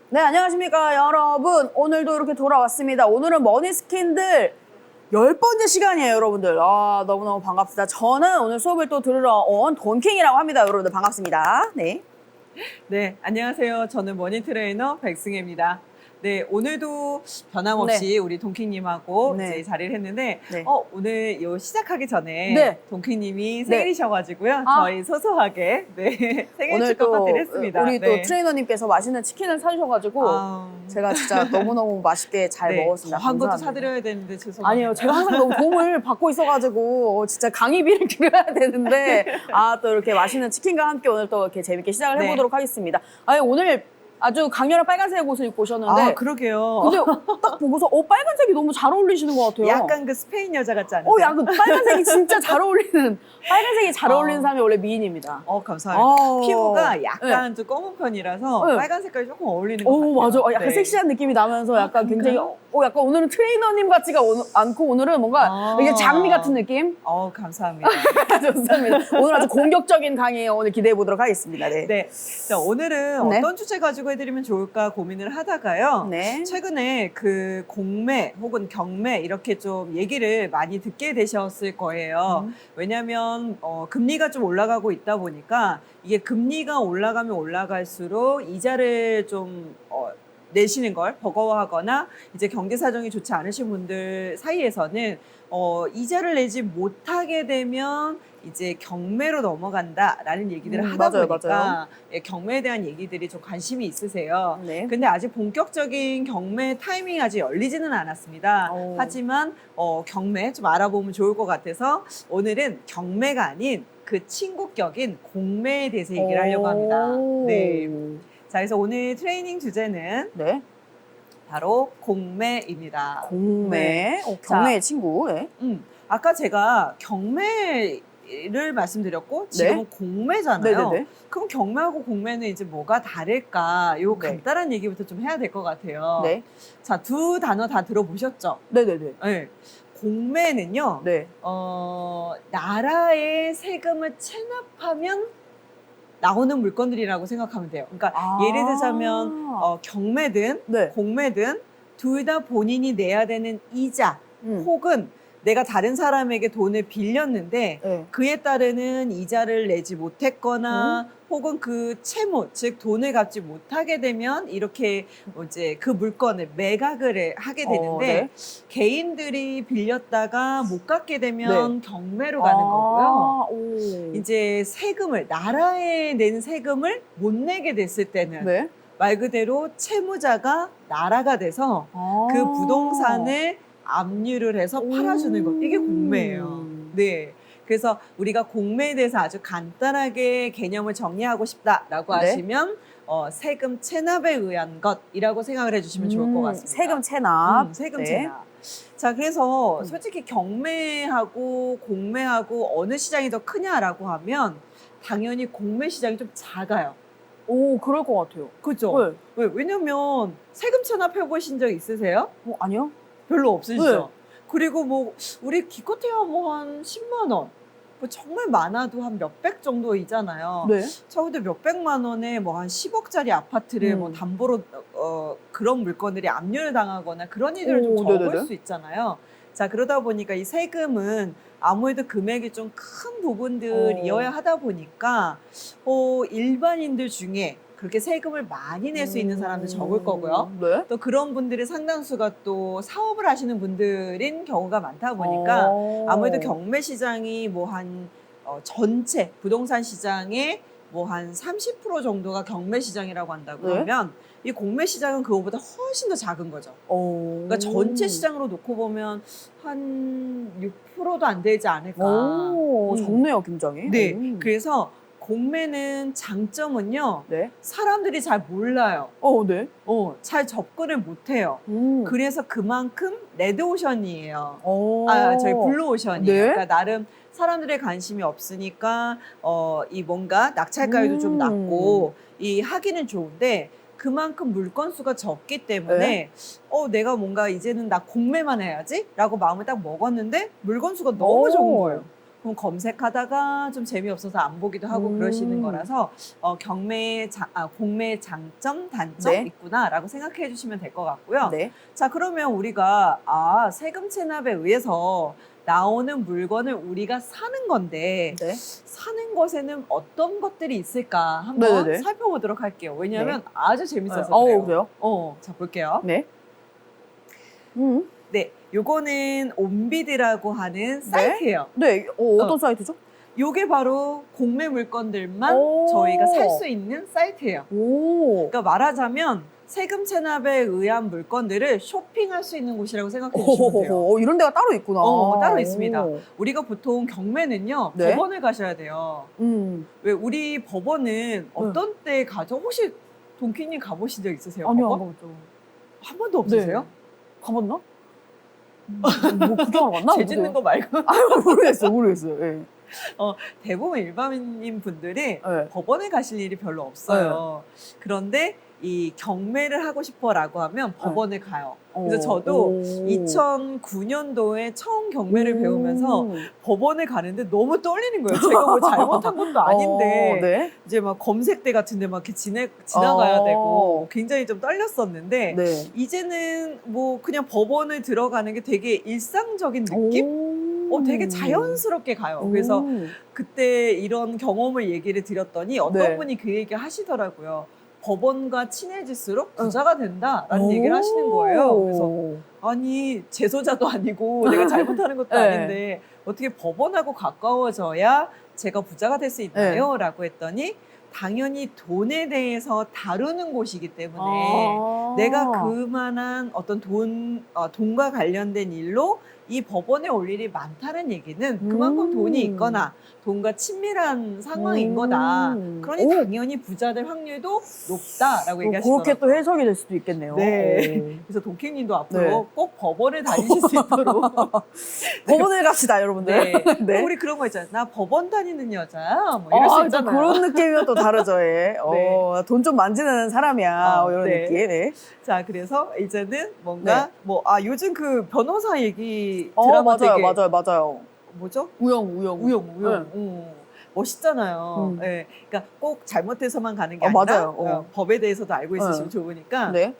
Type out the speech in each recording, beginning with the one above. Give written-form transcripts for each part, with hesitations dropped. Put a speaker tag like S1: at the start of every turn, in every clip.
S1: 네, 안녕하십니까, 여러분. 오늘도 이렇게 돌아왔습니다. 오늘은 머니스킨들 10번째 시간이에요, 여러분들. 너무너무 반갑습니다. 저는 오늘 수업을 또 들으러 온 돈킹이라고 합니다. 여러분들 반갑습니다. 네.
S2: 네, 안녕하세요. 저는 머니 트레이너 백승혜입니다. 네, 오늘도 변함없이 우리 동키님하고
S1: 네.
S2: 이제 자리를 했는데,
S1: 네.
S2: 오늘 요 시작하기 전에
S1: 네.
S2: 동키님이 생일이셔가지고요.
S1: 아.
S2: 저희 소소하게 생일
S1: 오늘
S2: 축하
S1: 또
S2: 파티를 했습니다.
S1: 우리
S2: 네.
S1: 또 트레이너님께서 맛있는 치킨을 사주셔가지고 제가 진짜 너무너무 맛있게 잘 먹었습니다.
S2: 한 것도
S1: 감사합니다.
S2: 사드려야 되는데 죄송합니다.
S1: 아니요, 제가 항상 너무 도움을 받고 있어가지고 진짜 강의비를 드려야 되는데 또 이렇게 맛있는 치킨과 함께 오늘 또 이렇게 재밌게 시작을
S2: 네.
S1: 해보도록 하겠습니다. 아니 오늘 아주 강렬한 빨간색 옷을 입고 오셨는데
S2: 그러게요.
S1: 근데 딱 보고서 빨간색이 너무 잘 어울리시는 것 같아요.
S2: 약간 그 스페인 여자 같지 않으세요?
S1: 약간 빨간색이 진짜 잘 어울리는 빨간색이 잘 어울리는 사람이 원래 미인입니다.
S2: 감사합니다. 피부가 약간 좀 검은 편이라서
S1: 네.
S2: 빨간 색깔이 조금 어울리는 것 같아요.
S1: 맞아. 약간
S2: 네.
S1: 섹시한 느낌이 나면서 약간 굉장히 약간 오늘은 트레이너님 같지가 않고 오늘은 뭔가 이게 장미 같은 느낌?
S2: 감사합니다.
S1: 좋습니다. 오늘 아주 공격적인 강의 오늘 기대해 보도록 하겠습니다. 네.
S2: 네. 자, 오늘은
S1: 네.
S2: 어떤 주제 가지고 해드리면 좋을까 고민을 하다가요.
S1: 네.
S2: 최근에 그 공매 혹은 경매 이렇게 좀 얘기를 많이 듣게 되셨을 거예요. 왜냐하면 금리가 좀 올라가고 있다 보니까 이게 금리가 올라가면 올라갈수록 이자를 좀 내시는 걸 버거워하거나 이제 경제 사정이 좋지 않으신 분들 사이에서는 이자를 내지 못하게 되면 이제 경매로 넘어간다라는 얘기들을 하다
S1: 맞아요,
S2: 보니까
S1: 맞아요.
S2: 경매에 대한 얘기들이 좀 관심이 있으세요.
S1: 네.
S2: 근데 아직 본격적인 경매 타이밍이 아직 열리지는 않았습니다. 하지만 경매 좀 알아보면 좋을 것 같아서 오늘은 경매가 아닌 그 친구격인 공매에 대해서 얘기를 하려고 합니다. 네. 자, 그래서 오늘 트레이닝 주제는
S1: 네.
S2: 바로 공매입니다.
S1: 공매. 경매의 친구. 네.
S2: 아까 제가 경매를 말씀드렸고 지금은 공매잖아요.
S1: 네네네.
S2: 그럼 경매하고 공매는 이제 뭐가 다를까? 요
S1: 네.
S2: 간단한 얘기부터 좀 해야 될 것 같아요.
S1: 네.
S2: 자, 두 단어 다 들어보셨죠?
S1: 네네네.
S2: 네. 공매는요.
S1: 네.
S2: 나라에 세금을 체납하면 나오는 물건들이라고 생각하면 돼요. 그러니까 예를 들자면 경매든
S1: 네.
S2: 공매든 둘 다 본인이 내야 되는 이자 혹은 내가 다른 사람에게 돈을 빌렸는데
S1: 네.
S2: 그에 따르는 이자를 내지 못했거나 혹은 그 채무, 즉 돈을 갚지 못하게 되면 이렇게 이제 그 물건을 매각을 하게 되는데
S1: 네.
S2: 개인들이 빌렸다가 못 갚게 되면 경매로 가는 거고요. 이제 세금을 나라에 낸 세금을 못 내게 됐을 때는
S1: 네.
S2: 말 그대로 채무자가 나라가 돼서 그 부동산을 압류를 해서 팔아주는 것. 이게 공매예요. 네. 그래서 우리가 공매에 대해서 아주 간단하게 개념을 정리하고 싶다라고
S1: 네.
S2: 하시면 세금 체납에 의한 것이라고 생각을 해주시면 좋을 것 같습니다.
S1: 세금 체납.
S2: 세금
S1: 네.
S2: 체납. 자, 그래서 솔직히 경매하고 공매하고 어느 시장이 더 크냐라고 하면 당연히 공매 시장이 좀 작아요.
S1: 그럴 것 같아요.
S2: 그죠?
S1: 네.
S2: 왜냐면 세금 체납해 보신 적 있으세요?
S1: 아니요?
S2: 별로 없으시죠?
S1: 네.
S2: 그리고 뭐 우리 기껏해야 뭐 한 10만 원, 뭐 정말 많아도 한 몇백 정도이잖아요.
S1: 네.
S2: 적어도 몇백만 원에 뭐 한 10억짜리 아파트를 뭐 담보로 그런 물건들이 압류를 당하거나 그런 일들을 좀 적을
S1: 네네네.
S2: 수 있잖아요. 자, 그러다 보니까 이 세금은 아무래도 금액이 좀 큰 부분들이어야 하다 보니까 일반인들 중에 그렇게 세금을 많이 낼 수 있는 사람들 적을 거고요.
S1: 네.
S2: 또 그런 분들의 상당수가 또 사업을 하시는 분들인 경우가 많다 보니까 아무래도 경매 시장이 뭐 한 전체 부동산 시장의 뭐 한 30% 정도가 경매 시장이라고 한다고
S1: 네.
S2: 하면 이 공매 시장은 그거보다 훨씬 더 작은 거죠. 그러니까 전체 시장으로 놓고 보면 한 6%도 안 되지 않을까.
S1: 적네요, 굉장히.
S2: 네. 그래서 공매는 장점은요.
S1: 네.
S2: 사람들이 잘 몰라요.
S1: 네.
S2: 잘 접근을 못 해요. 그래서 그만큼 레드오션이에요. 저희 블루오션이에요.
S1: 네.
S2: 그러니까 나름 사람들의 관심이 없으니까 이 뭔가 낙찰가율도 좀 낮고 이 하기는 좋은데 그만큼 물건 수가 적기 때문에 내가 뭔가 이제는 나 공매만 해야지 라고 마음을 딱 먹었는데 물건 수가 너무 적은 거예요. 그럼 검색하다가 좀 재미없어서 안 보기도 하고 그러시는 거라서 공매의 장점, 단점
S1: 네.
S2: 있구나라고 생각해 주시면 될 것 같고요.
S1: 네.
S2: 자, 그러면 우리가 세금 체납에 의해서 나오는 물건을 우리가 사는 건데
S1: 네.
S2: 사는 것에는 어떤 것들이 있을까 한번
S1: 네네네.
S2: 살펴보도록 할게요. 왜냐하면 아주 재밌어서
S1: 네.
S2: 그래요.
S1: 그래요?
S2: 자, 볼게요.
S1: 네.
S2: 네, 요거는 온비드라고 하는 사이트예요.
S1: 네. 어떤
S2: 어.
S1: 사이트죠?
S2: 요게 바로 공매 물건들만
S1: 오.
S2: 저희가 살 수 있는 사이트예요.
S1: 오.
S2: 그러니까 말하자면 세금 체납에 의한 물건들을 쇼핑할 수 있는 곳이라고 생각해 주시면 돼요.
S1: 오호호호. 이런 데가 따로 있구나.
S2: 따로 있습니다.
S1: 오.
S2: 우리가 보통 경매는요,
S1: 네.
S2: 법원을 가셔야 돼요.
S1: 네.
S2: 왜 우리 법원은 어떤 때 가죠? 혹시 동키님 가보신 적 있으세요?
S1: 아니요, 안
S2: 법원?
S1: 가봤죠.
S2: 한 번도 없으세요?
S1: 네. 가봤나? 뭐 구경하러 갔나?
S2: 죄 짓는 거 말고
S1: 아유, 모르겠어요. 예.
S2: 대부분 일반인 분들이
S1: 네.
S2: 법원에 가실 일이 별로 없어요. 그런데 이 경매를 하고 싶어라고 하면 법원에 가요. 그래서 저도 2009년도에 처음 경매를 배우면서 법원에 가는데 너무 떨리는 거예요. 제가 뭐 잘못한 것도 아닌데
S1: 네.
S2: 이제 막 검색대 같은데 막 이렇게 지나가야 되고 굉장히 좀 떨렸었는데
S1: 네.
S2: 이제는 뭐 그냥 법원을 들어가는 게 되게 일상적인 느낌? 되게 자연스럽게 가요. 그래서 그때 이런 경험을 얘기를 드렸더니 어떤
S1: 네.
S2: 분이 그 얘기 하시더라고요. 법원과 친해질수록 부자가 된다라는 얘기를 하시는 거예요. 그래서 아니 재소자도 아니고 내가 잘못하는 것도
S1: 네.
S2: 아닌데 어떻게 법원하고 가까워져야 제가 부자가 될 수 있나요?
S1: 네.
S2: 라고 했더니 당연히 돈에 대해서 다루는 곳이기 때문에 내가 그만한 어떤 돈과 관련된 일로 이 법원에 올 일이 많다는 얘기는 그만큼 돈이 있거나 돈과 친밀한 상황인 거다. 그러니 당연히 부자 될 확률도 높다라고 얘기하시더라고요.
S1: 그렇게 또 해석이 될 수도 있겠네요.
S2: 네. 그래서 동키님도 앞으로
S1: 네.
S2: 꼭 법원을 다니실 수 있도록.
S1: 법원에 갑시다, 여러분들.
S2: 네.
S1: 네.
S2: 우리 그런 거 있잖아요. 나 법원 다니는 여자야. 뭐 이럴 수
S1: 또
S2: 있잖아요.
S1: 그런 느낌이면 또 다르죠. 예.
S2: 네.
S1: 돈 좀 만지는 사람이야. 이런
S2: 네.
S1: 느낌. 네.
S2: 자, 그래서 이제는 뭔가 요즘 그 변호사 얘기 드라마
S1: 맞아요,
S2: 되게
S1: 맞아요.
S2: 뭐죠?
S1: 우영.
S2: 멋있잖아요. 네. 그러니까 꼭 잘못해서만 가는 게 아니라
S1: 맞아요.
S2: 법에 대해서도 알고 있으시면 좋으니까.
S1: 네.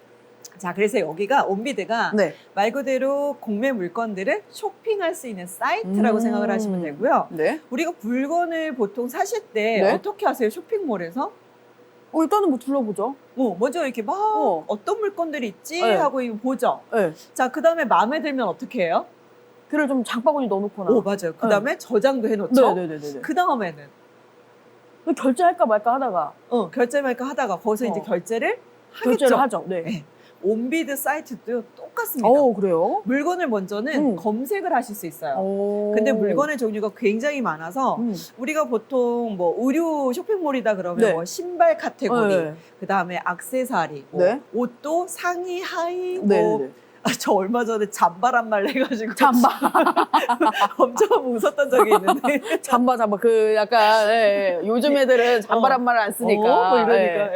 S2: 자, 그래서 여기가 온비드가
S1: 네.
S2: 말 그대로 공매 물건들을 쇼핑할 수 있는 사이트라고 생각을 하시면 되고요.
S1: 네.
S2: 우리가 물건을 보통 사실 때
S1: 네.
S2: 어떻게 하세요? 쇼핑몰에서?
S1: 일단은 뭐 둘러보죠.
S2: 먼저 이렇게 막 어떤 물건들이 있지
S1: 네.
S2: 하고 이거 보죠.
S1: 네.
S2: 자, 그 다음에 마음에 들면 어떻게 해요?
S1: 글을 좀 장바구니 넣어놓거나.
S2: 맞아요. 그 다음에 저장도 해놓죠.
S1: 네네네.
S2: 그 다음에는
S1: 결제할까 말까 하다가.
S2: 결제 말까 하다가 거기서 이제 결제를 하겠죠.
S1: 결제를 하죠. 네.
S2: 네. 온비드 사이트도 똑같습니다.
S1: 그래요?
S2: 물건을 먼저는 검색을 하실 수 있어요. 근데 물건의 종류가 굉장히 많아서 우리가 보통 뭐 의류 쇼핑몰이다 그러면
S1: 네.
S2: 뭐 신발 카테고리,
S1: 네.
S2: 그 다음에 액세서리,
S1: 네.
S2: 옷도 상의, 하의,
S1: 네네네.
S2: 저 얼마 전에 잠바 한 말 해가지고
S1: 잠바.
S2: 엄청 웃었던 적이 있는데
S1: 잠바. 그 약간, 요즘 애들은 잠바란 말을 안 쓰니까.
S2: 뭐 이러니까.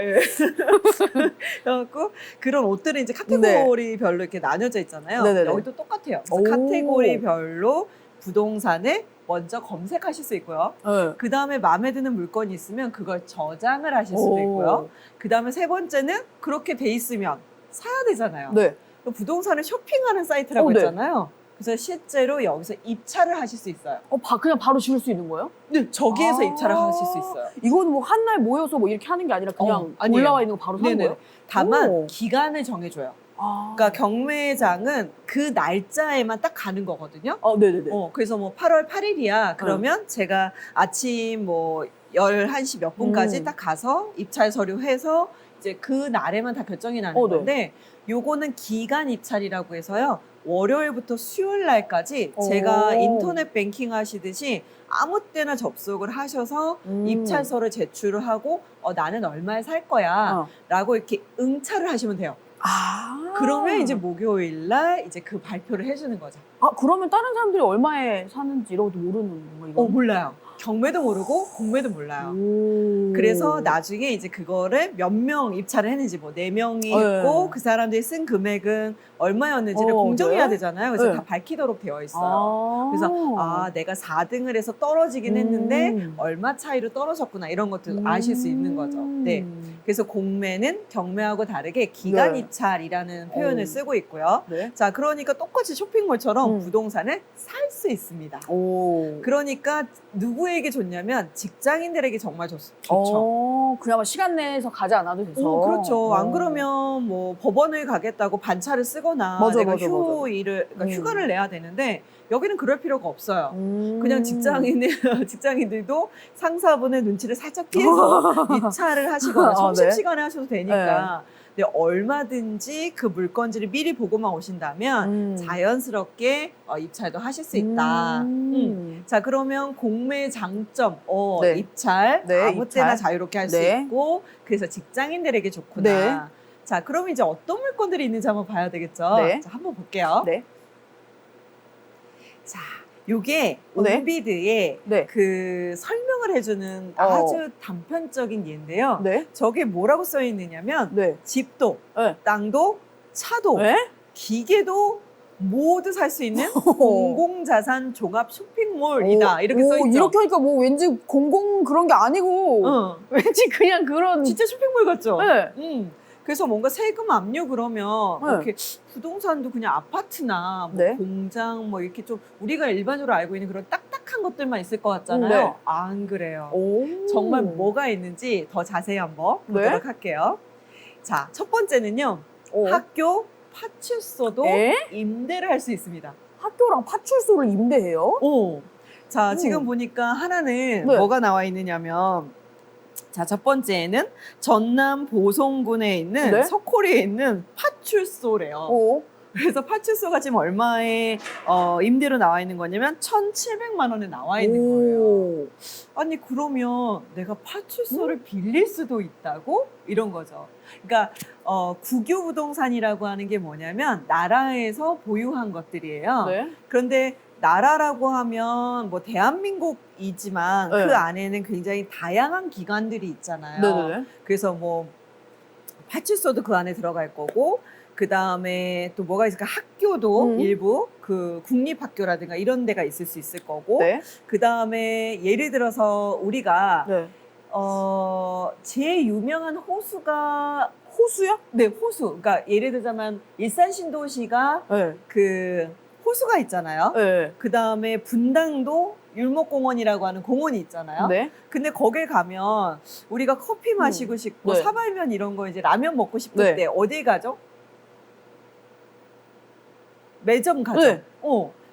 S2: 그래갖고 그런 옷들은 이제 카테고리별로 이렇게 나뉘어져 있잖아요.
S1: 네네네.
S2: 여기도 똑같아요. 그래서 카테고리별로 부동산을 먼저 검색하실 수 있고요. 그 다음에 마음에 드는 물건이 있으면 그걸 저장을 하실 수도 있고요. 그 다음에 세 번째는 그렇게 돼 있으면 사야 되잖아요.
S1: 네.
S2: 부동산을 쇼핑하는 사이트라고 했잖아요. 그래서 실제로 여기서 입찰을 하실 수 있어요.
S1: 그냥 바로 지을 수 있는 거예요?
S2: 네, 저기에서 입찰을 하실 수 있어요.
S1: 이건 뭐 한 날 모여서 뭐 이렇게 하는 게 아니라 그냥
S2: 아니에요.
S1: 올라와 있는 거 바로 사는 거예요?
S2: 다만 기간을 정해줘요. 그러니까 경매장은 그 날짜에만 딱 가는 거거든요.
S1: 네네네.
S2: 그래서 뭐 8월 8일이야. 그러면 제가 아침 뭐 11시 몇 분까지 딱 가서 입찰 서류 해서 이제 그 날에만 다 결정이 나는 건데 요거는 기간 입찰이라고 해서요. 월요일부터 수요일 날까지 제가 인터넷 뱅킹 하시듯이 아무 때나 접속을 하셔서 입찰서를 제출을 하고 나는 얼마에 살 거야 라고 이렇게 응찰을 하시면 돼요. 그러면 이제 목요일 날 이제 그 발표를 해주는 거죠.
S1: 그러면 다른 사람들이 얼마에 사는지 이런 것도 모르는 건가요?
S2: 몰라요. 경매도 모르고 공매도 몰라요.
S1: 오.
S2: 그래서 나중에 이제 그거를 몇 명 입찰을 했는지 뭐 4명이
S1: 네.
S2: 있고 그 사람들이 쓴 금액은 얼마였는지를 공정해야
S1: 네.
S2: 되잖아요. 그래서
S1: 네.
S2: 다 밝히도록 되어 있어요.
S1: 아.
S2: 그래서 내가 4등을 해서 떨어지긴 했는데
S1: 음.
S2: 얼마 차이로 떨어졌구나 이런 것도 아실 수 있는 거죠. 네. 그래서 공매는 경매하고 다르게 기간
S1: 네.
S2: 입찰이라는 표현을
S1: 오.
S2: 쓰고 있고요.
S1: 네.
S2: 자, 그러니까 똑같이 쇼핑몰처럼 부동산을 살 수 있습니다.
S1: 오.
S2: 그러니까 누구에게 좋냐면 직장인들에게 정말 좋죠.
S1: 그냥 시간 내에서 가지 않아도 돼서.
S2: 그렇죠. 안 그러면 뭐 법원을 가겠다고 반차를 쓰거나
S1: 맞아,
S2: 내가
S1: 맞아, 맞아.
S2: 그러니까 휴가를 내야 되는데 여기는 그럴 필요가 없어요. 그냥 직장인들도 상사분의 눈치를 살짝 피해서 입찰을 하시거나 점심시간에 하셔도 되니까. 근데 얼마든지 그 물건지를 미리 보고만 오신다면 자연스럽게 입찰도 하실 수 있다. 자, 그러면 공매의 장점,
S1: 네.
S2: 입찰,
S1: 네,
S2: 아무 때나
S1: 입찰.
S2: 자유롭게 할 수
S1: 네.
S2: 있고 그래서 직장인들에게 좋구나.
S1: 네.
S2: 자, 그럼 이제 어떤 물건들이 있는지 한번 봐야 되겠죠?
S1: 네.
S2: 자, 한번 볼게요.
S1: 네.
S2: 자, 요게
S1: 네.
S2: 온비드의
S1: 네.
S2: 그 설명을 해주는 아주 단편적인 예인데요.
S1: 네.
S2: 저게 뭐라고 써 있느냐면
S1: 네.
S2: 집도,
S1: 네.
S2: 땅도, 차도,
S1: 네?
S2: 기계도 모두 살 수 있는 공공자산 종합 쇼핑몰이다. 이렇게 써 있죠.
S1: 이렇게 하니까 뭐 왠지 공공 그런 게 아니고 왠지 그냥 그런.
S2: 진짜 쇼핑몰 같죠?
S1: 네.
S2: 그래서 뭔가 세금 압류 그러면 뭐
S1: 네.
S2: 이렇게 부동산도 그냥 아파트나 뭐
S1: 네.
S2: 공장 뭐 이렇게 좀 우리가 일반적으로 알고 있는 그런 딱딱한 것들만 있을 것 같잖아요.
S1: 네.
S2: 안 그래요.
S1: 오.
S2: 정말 뭐가 있는지 더 자세히 한번
S1: 네.
S2: 보도록 할게요. 자, 첫 번째는요. 학교 파출소도 임대를 할 수 있습니다.
S1: 학교랑 파출소를 임대해요?
S2: 자, 지금 보니까 하나는
S1: 네.
S2: 뭐가 나와 있느냐면 자, 첫 번째는 전남 보성군에 있는
S1: 네.
S2: 석호리에 있는 파출소래요. 그래서 파출소가 지금 얼마에 임대로 나와 있는 거냐면 1,700만 원에 나와 있는 거예요. 아니 그러면 내가 파출소를 빌릴 수도 있다고? 이런 거죠. 그러니까 국유 부동산이라고 하는 게 뭐냐면 나라에서 보유한 것들이에요.
S1: 네.
S2: 그런데 나라라고 하면 뭐 대한민국이지만
S1: 네.
S2: 그 안에는 굉장히 다양한 기관들이 있잖아요.
S1: 네네네.
S2: 그래서 뭐 파출소도 그 안에 들어갈 거고 그 다음에 또 뭐가 있을까? 학교도 일부 그 국립학교라든가 이런 데가 있을 수 있을 거고
S1: 네.
S2: 그 다음에 예를 들어서 우리가
S1: 네.
S2: 제일 유명한 호수가
S1: 호수요?
S2: 네, 호수. 그러니까 예를 들자면 일산 신도시가
S1: 네.
S2: 그 호수가 있잖아요.
S1: 네.
S2: 그 다음에 분당도 율목공원이라고 하는 공원이 있잖아요.
S1: 네.
S2: 근데 거길 가면 우리가 커피 마시고 싶고
S1: 네.
S2: 사발면 이런 거 이제 라면 먹고 싶을
S1: 네.
S2: 때 어디 가죠? 매점 가죠.
S1: 네.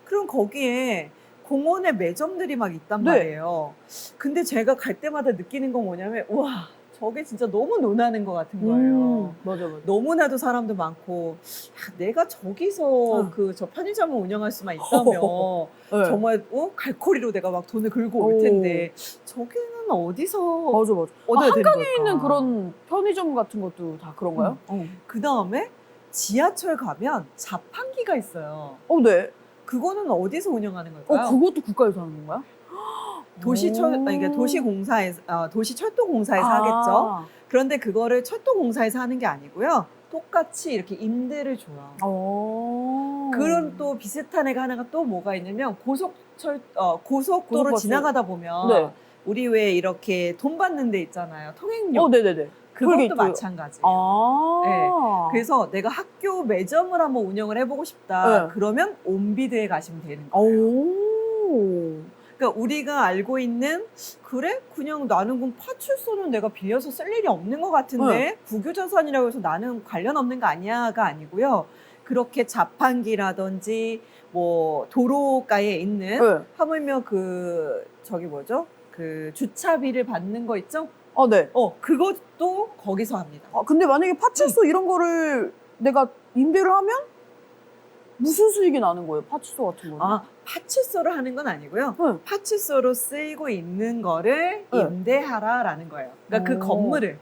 S2: 그럼 거기에 공원에 매점들이 막 있단
S1: 네.
S2: 말이에요. 근데 제가 갈 때마다 느끼는 건 뭐냐면 우와 저게 진짜 너무 논하는 것 같은 거예요.
S1: 맞아.
S2: 너무나도 사람도 많고 내가 저기서 저 편의점을 운영할 수만 있다면
S1: 네.
S2: 정말 갈코리로 내가 막 돈을 긁고 올 텐데 저기는 어디서
S1: 맞아.
S2: 얻어야 되는
S1: 한강에
S2: 걸까?
S1: 있는 그런 편의점 같은 것도 다 그런가요?
S2: 그 다음에 지하철 가면 자판기가 있어요.
S1: 네.
S2: 그거는 어디서 운영하는 걸까요?
S1: 그것도 국가에서 하는 건가요?
S2: 그러니까 도시철도공사에서 하겠죠. 그런데 그거를 철도공사에서 하는 게 아니고요. 똑같이 이렇게 임대를 줘요. 그런 또 비슷한 애가 하나가 또 뭐가 있냐면 고속도로
S1: 고속버스.
S2: 지나가다 보면
S1: 네.
S2: 우리 왜 이렇게 돈 받는 데 있잖아요. 통행료.
S1: 네네네.
S2: 그것도 마찬가지예요. 네. 그래서 내가 학교 매점을 한번 운영을 해보고 싶다.
S1: 네.
S2: 그러면 온비드에 가시면 되는 거예요. 그러니까 우리가 알고 있는 그래? 그냥 나는 그럼 파출소는 내가 빌려서 쓸 일이 없는 것 같은데 국유자산이라고 해서 나는 관련 없는 거 아니야가 아니고요. 그렇게 자판기라든지 뭐 도로가에 있는 하물며 저기 뭐죠? 그 주차비를 받는 거 있죠?
S1: 네.
S2: 그것도 거기서 합니다.
S1: 근데 만약에 파출소 이런 거를 내가 임대를 하면 무슨 수익이 나는 거예요? 파출소 같은 거는?
S2: 파출소로 하는 건 아니고요. 파출소로 쓰이고 있는 거를 임대하라라는 거예요. 그러니까 그 건물을.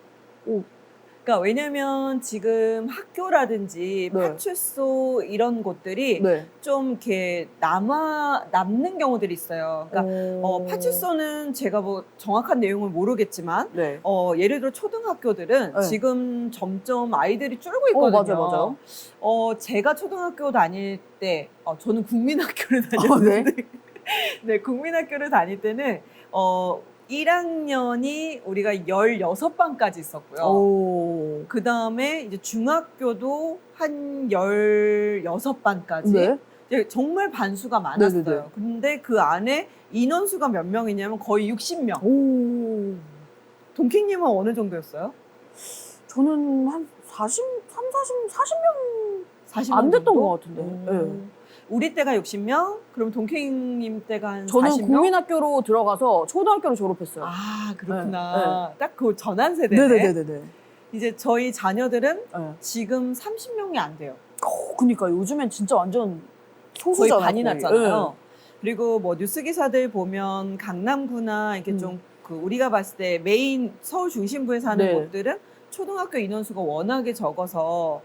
S2: 그러니까 왜냐면 지금 학교라든지
S1: 네.
S2: 파출소 이런 곳들이
S1: 네.
S2: 좀 이렇게 남는 경우들이 있어요. 그러니까 파출소는 제가 뭐 정확한 내용을 모르겠지만
S1: 네.
S2: 예를 들어 초등학교들은
S1: 네.
S2: 지금 점점 아이들이 줄고 있거든요.
S1: 맞아요.
S2: 제가 초등학교 다닐 때, 저는 국민학교를
S1: 네.
S2: 다녔는데, 네, 국민학교를 다닐 때는 1학년이 우리가 16반까지 있었고요.
S1: 오.
S2: 그 다음에 이제 중학교도 한 16반까지.
S1: 네.
S2: 이제 정말 반수가 많았어요.
S1: 네네네.
S2: 근데 그 안에 인원수가 몇 명이냐면 거의 60명.
S1: 오.
S2: 동킹님은 어느 정도였어요?
S1: 저는 한 40명
S2: 40명
S1: 안 됐던
S2: 정도?
S1: 것 같은데. 네.
S2: 우리 때가 60명? 그럼 동킹님 때가 한
S1: 저는
S2: 40명?
S1: 국민학교로 들어가서 초등학교를 졸업했어요.
S2: 아, 그렇구나. 딱 그 전환 세대네.
S1: 네네네네.
S2: 이제 저희 자녀들은
S1: 네.
S2: 지금 30명이 안 돼요.
S1: 그니까 요즘엔 진짜 완전
S2: 거의
S1: 소수잖아요.
S2: 반이
S1: 거의.
S2: 났잖아요. 그리고 뭐 뉴스 기사들 보면 강남구나 이렇게 좀 그 우리가 봤을 때 메인 서울 중심부에 사는
S1: 네.
S2: 곳들은 초등학교 인원수가 워낙에 적어서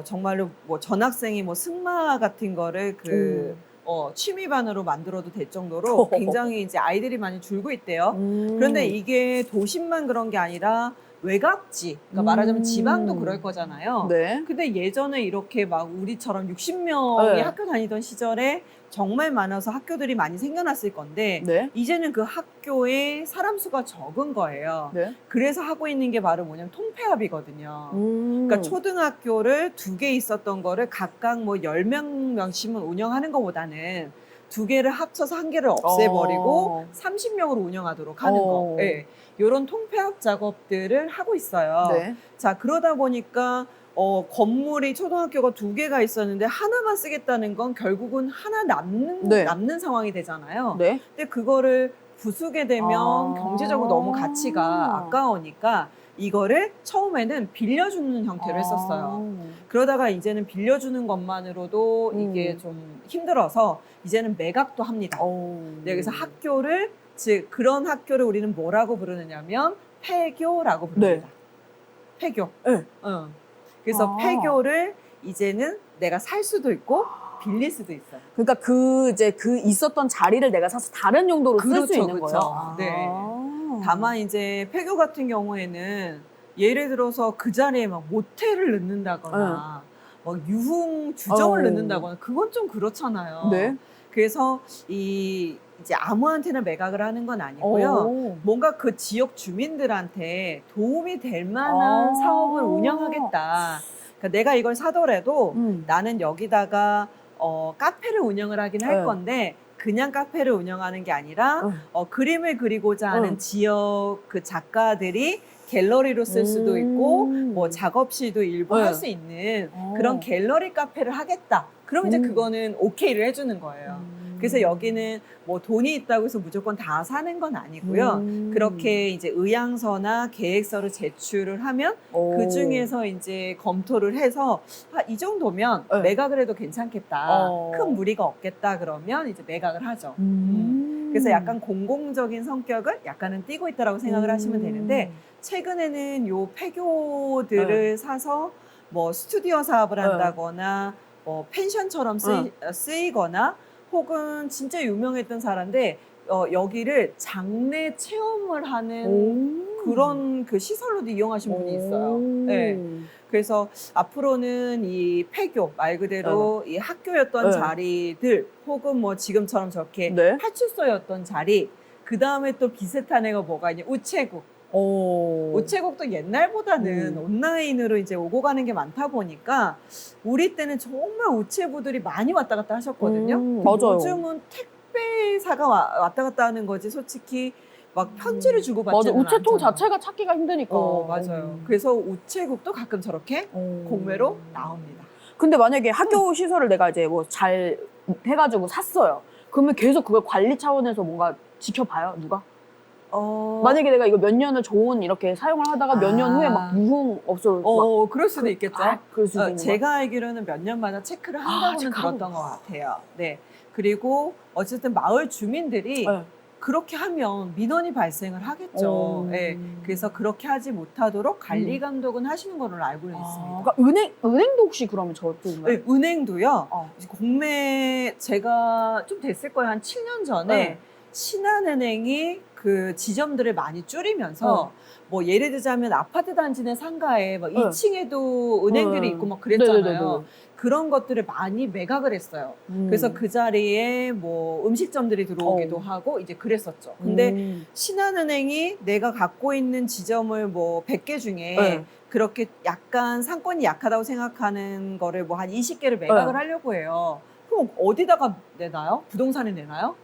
S2: 정말로 뭐 전학생이 뭐 승마 같은 거를 취미반으로 만들어도 될 정도로 굉장히 이제 아이들이 많이 줄고 있대요. 그런데 이게 도심만 그런 게 아니라 외곽지, 그러니까 말하자면 지방도 그럴 거잖아요.
S1: 네.
S2: 근데 예전에 이렇게 막 우리처럼 60명이
S1: 네.
S2: 학교 다니던 시절에 정말 많아서 학교들이 많이 생겨났을 건데
S1: 네.
S2: 이제는 그 학교에 사람 수가 적은 거예요.
S1: 네.
S2: 그래서 하고 있는 게 바로 뭐냐면 통폐합이거든요.
S1: 음.
S2: 그러니까 초등학교를 2개 있었던 거를 각각 뭐 10명씩은 운영하는 것보다는 2개를 합쳐서 1개를 없애버리고 30명으로 운영하도록 하는 거. 네. 이런 통폐합 작업들을 하고 있어요.
S1: 네.
S2: 자, 그러다 보니까 건물이 초등학교가 2개가 있었는데 하나만 쓰겠다는 건 결국은 하나 남는 상황이 되잖아요.
S1: 네.
S2: 근데 그거를 부수게 되면 경제적으로 너무 가치가 아까우니까 이거를 처음에는 빌려주는 형태로 했었어요. 그러다가 이제는 빌려주는 것만으로도 이게 좀 힘들어서 이제는 매각도 합니다. 네, 그래서 학교를 즉 그런 학교를 우리는 뭐라고 부르느냐면 폐교라고 부릅니다. 폐교.
S1: 네.
S2: 그래서 폐교를 이제는 내가 살 수도 있고 빌릴 수도 있어요.
S1: 그러니까 그 있었던 자리를 내가 사서 다른 용도로 쓸 수 있는
S2: 그렇죠.
S1: 거예요.
S2: 네. 다만 이제 폐교 같은 경우에는 예를 들어서 그 자리에 막 모텔을 넣는다거나 막 유흥 주점을 넣는다거나 그건 좀 그렇잖아요.
S1: 네.
S2: 그래서 이제 아무한테나 매각을 하는 건 아니고요. 뭔가 그 지역 주민들한테 도움이 될 만한 사업을 운영하겠다. 그러니까 내가 이걸 사더라도 나는 여기다가 카페를 운영을 하긴 할 건데 그냥 카페를 운영하는 게 아니라 그림을 그리고자 하는 지역 그 작가들이 갤러리로 쓸 수도 있고 뭐 작업실도 일부 할 수 있는 그런 갤러리 카페를 하겠다. 그럼 이제 그거는 오케이를 해주는 거예요. 그래서 여기는 뭐 돈이 있다고 해서 무조건 다 사는 건 아니고요. 그렇게 이제 의향서나 계획서를 제출을 하면 그 중에서 이제 검토를 해서 이 정도면 매각을 해도 괜찮겠다. 큰 무리가 없겠다. 그러면 이제 매각을 하죠. 그래서 약간 공공적인 성격을 약간은 띠고 있다라고 생각을 하시면 되는데 최근에는 요 폐교들을 사서 뭐 스튜디오 사업을 한다거나 뭐 펜션처럼 쓰이거나 혹은 진짜 유명했던 사람인데 여기를 장례 체험을 하는 그런 그 시설로도 이용하신 분이 있어요. 네. 그래서 앞으로는 이 폐교 말 그대로 이 학교였던 자리들 혹은 뭐 지금처럼 저렇게 파출소였던 자리 그 다음에 또 비슷한 애가 뭐가 있냐 우체국. 우체국도 옛날보다는 온라인으로 이제 오고 가는 게 많다 보니까 우리 때는 정말 우체부들이 많이 왔다 갔다 하셨거든요.
S1: 맞아요.
S2: 요즘은 택배사가 왔다 갔다 하는 거지 솔직히 막 편지를 주고받지는
S1: 맞아. 우체통
S2: 않잖아.
S1: 자체가 찾기가 힘드니까.
S2: 맞아요. 그래서 우체국도 가끔 저렇게 공매로 나옵니다.
S1: 근데 만약에 학교 시설을 내가 이제 뭐 잘 해가지고 샀어요. 그러면 계속 그걸 관리 차원에서 뭔가 지켜봐요, 누가? 만약에 내가 이거 몇 년을 좋은 이렇게 사용을 하다가 몇 년 후에 막 유흥업소로
S2: 그럴 수도 있겠죠.
S1: 그럴 수도 있는
S2: 제가 알기로는 몇 년마다 체크를 한다고는 들었던 것 같아요. 네. 그리고 어쨌든 마을 주민들이 그렇게 하면 민원이 발생을 하겠죠. 예. 그래서 그렇게 하지 못하도록 관리 감독은 하시는 걸로 알고는 있습니다.
S1: 그러니까 은행도 혹시 그러면 저쪽인가요?
S2: 네, 은행도요.
S1: 어.
S2: 이제 공매 제가 좀 됐을 거예요. 한 7년 전에
S1: 네.
S2: 신한은행이 그 지점들을 많이 줄이면서 뭐 예를 들자면 아파트 단지 내 상가에 막 2층에도 은행들이 있고 막 그랬잖아요.
S1: 네네네네.
S2: 그런 것들을 많이 매각을 했어요. 그래서 그 자리에 뭐 음식점들이 들어오기도 하고 이제 그랬었죠. 근데 신한은행이 내가 갖고 있는 지점을 뭐 100개 중에
S1: 네.
S2: 그렇게 약간 상권이 약하다고 생각하는 거를 뭐 한 20개를 매각을
S1: 네.
S2: 하려고 해요. 그럼 어디다가 내나요? 부동산에 내나요?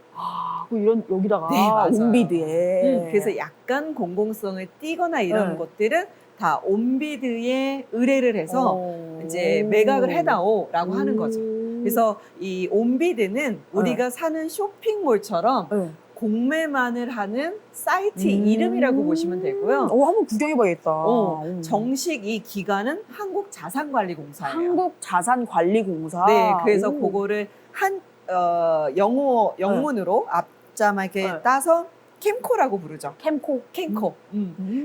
S1: 이런 여기다가
S2: 네, 맞아요.
S1: 온비드에.
S2: 그래서 약간 공공성을 띠거나 이런
S1: 네.
S2: 것들은 다 온비드에 의뢰를 해서 이제 매각을 해다오라고 하는 거죠. 그래서 이 온비드는 우리가 사는 쇼핑몰처럼
S1: 네.
S2: 공매만을 하는 사이트 이름이라고 보시면 되고요.
S1: 한번 구경해봐야겠다.
S2: 정식 이 기관은 한국자산관리공사예요.
S1: 한국자산관리공사.
S2: 네, 그래서 그거를 영문으로 앞자만 이렇게
S1: 네.
S2: 따서 캠코라고 부르죠.
S1: 캠코.
S2: 캠코.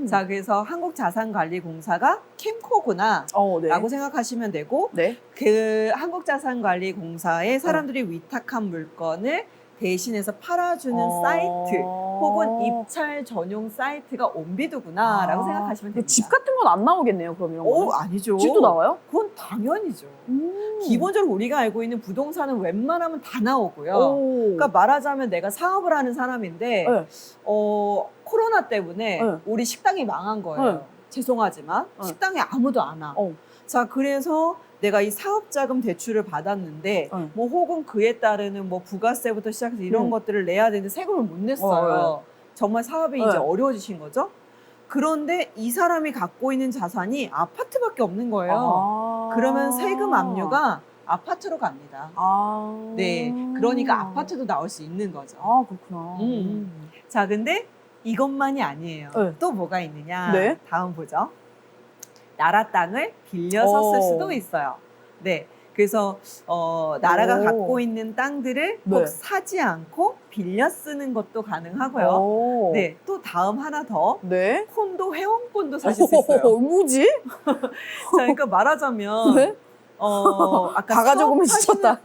S2: 자, 그래서 한국자산관리공사가 캠코구나.
S1: 네.
S2: 라고 생각하시면 되고,
S1: 네.
S2: 그 한국자산관리공사에 사람들이 위탁한 물건을 대신해서 팔아주는 사이트 혹은 입찰 전용 사이트가 온비드구나라고 생각하시면 됩니다.
S1: 집 같은 건 안 나오겠네요, 그럼 이런 거는?
S2: 아니죠.
S1: 집도 나와요?
S2: 그건 당연히죠. 기본적으로 우리가 알고 있는 부동산은 웬만하면 다 나오고요. 그러니까 말하자면 내가 사업을 하는 사람인데
S1: 네.
S2: 코로나 때문에
S1: 네.
S2: 우리 식당이 망한 거예요.
S1: 네.
S2: 죄송하지만
S1: 네.
S2: 식당에 아무도 안 와. 자, 그래서 내가 이 사업자금 대출을 받았는데 뭐 혹은 그에 따르는 뭐 부가세부터 시작해서 이런 것들을 내야 되는데 세금을 못 냈어요. 정말 사업이 이제 어려워지신 거죠. 그런데 이 사람이 갖고 있는 자산이 아파트밖에 없는 거예요. 그러면 세금 압류가 아파트로 갑니다. 네, 그러니까 아파트도 나올 수 있는 거죠.
S1: 그렇구나.
S2: 자, 근데 이것만이 아니에요.
S1: 네.
S2: 또 뭐가 있느냐?
S1: 네.
S2: 다음 보죠. 나라 땅을 빌려서 쓸 수도 있어요. 네. 그래서 나라가 갖고 있는 땅들을 꼭
S1: 네.
S2: 사지 않고 빌려 쓰는 것도 가능하고요. 네. 또 다음 하나 더.
S1: 네.
S2: 콘도 회원권도 사실 수 있어요.
S1: 뭐지?
S2: 자, 그러니까 말하자면
S1: 네?
S2: 아까
S1: 가가지고 미쳤다.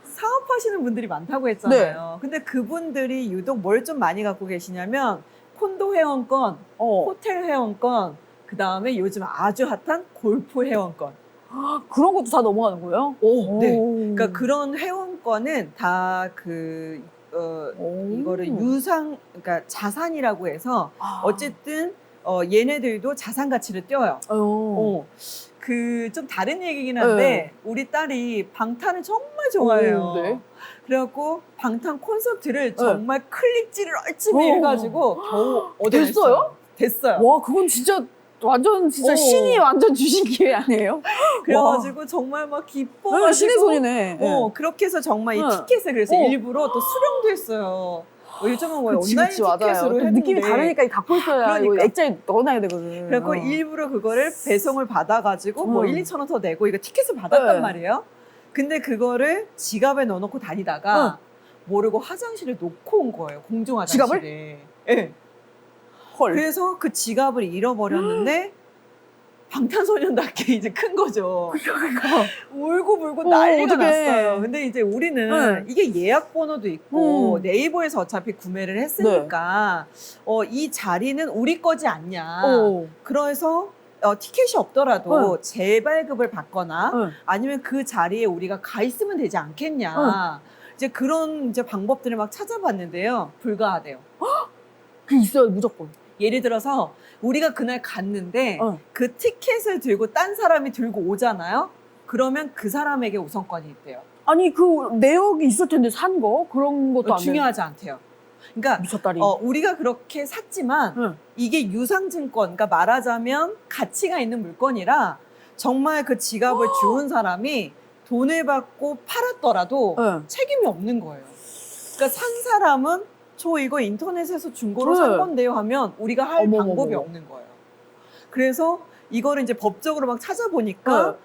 S2: 사업하시는 분들이 많다고 했잖아요. 근데 그분들이 유독 뭘 좀 많이 갖고 계시냐면 콘도 회원권, 호텔 회원권, 그 다음에 요즘 아주 핫한 골프 회원권.
S1: 그런 것도 다 넘어가는 거예요?
S2: 네. 그러니까 그런 회원권은 다 이거를 그러니까 자산이라고 해서 어쨌든 얘네들도 자산 가치를 띄어요. 그 좀 다른 얘기긴 한데 우리 딸이 방탄을 정말 좋아해요.
S1: 네.
S2: 그래갖고 방탄 콘서트를 정말 클릭질을 열심히 해가지고 겨우
S1: 됐어요?
S2: 됐어요.
S1: 와, 그건 진짜 완전 신이 완전 주신 기회 아니에요?
S2: 그래가지고 정말 막 기뻐가지고
S1: 신의 손이네.
S2: 그렇게 해서 정말 이 티켓을 그래서 일부러 또 수령도 했어요. 요즘은 뭐 온라인 티켓으로 했는데
S1: 느낌이 다르니까 갖고 있어야 이거 액자에 넣어놔야 되거든.
S2: 그래서 일부러 그거를 배송을 받아가지고 뭐 1, 2천 원 더 내고 이거 티켓을 받았단 말이에요. 근데 그거를 지갑에 넣어놓고 다니다가 모르고 화장실에 놓고 온 거예요. 공중 화장실에.
S1: 지갑을?
S2: 네.
S1: 헐.
S2: 그래서 그 지갑을 잃어버렸는데 방탄소년단게 이제 큰 거죠. 울고 불고 난리가 났어요. 근데 이제 우리는 이게 예약 번호도 있고 네이버에서 어차피 구매를 했으니까 이 자리는 우리 거지 않냐. 그래서 티켓이 없더라도 재발급을 받거나 아니면 그 자리에 우리가 가 있으면 되지 않겠냐. 이제 그런 이제 방법들을 막 찾아봤는데요. 불가하대요.
S1: 그 있어요, 무조건.
S2: 예를 들어서 우리가 그날 갔는데 그 티켓을 들고 딴 사람이 들고 오잖아요. 그러면 그 사람에게 우선권이 있대요.
S1: 아니, 그 내역이 있을 텐데 산 거? 그런 것도 안
S2: 중요하지 않대요. 그러니까
S1: 미쳤다리.
S2: 우리가 그렇게 샀지만 이게 유상증권, 그러니까 말하자면 가치가 있는 물건이라 정말 그 지갑을 주운 사람이 돈을 받고 팔았더라도 책임이 없는 거예요. 그러니까 산 사람은 저 이거 인터넷에서 중고로 산 건데요 하면 우리가 할 방법이 없는 거예요. 그래서 이거를 이제 법적으로 막 찾아보니까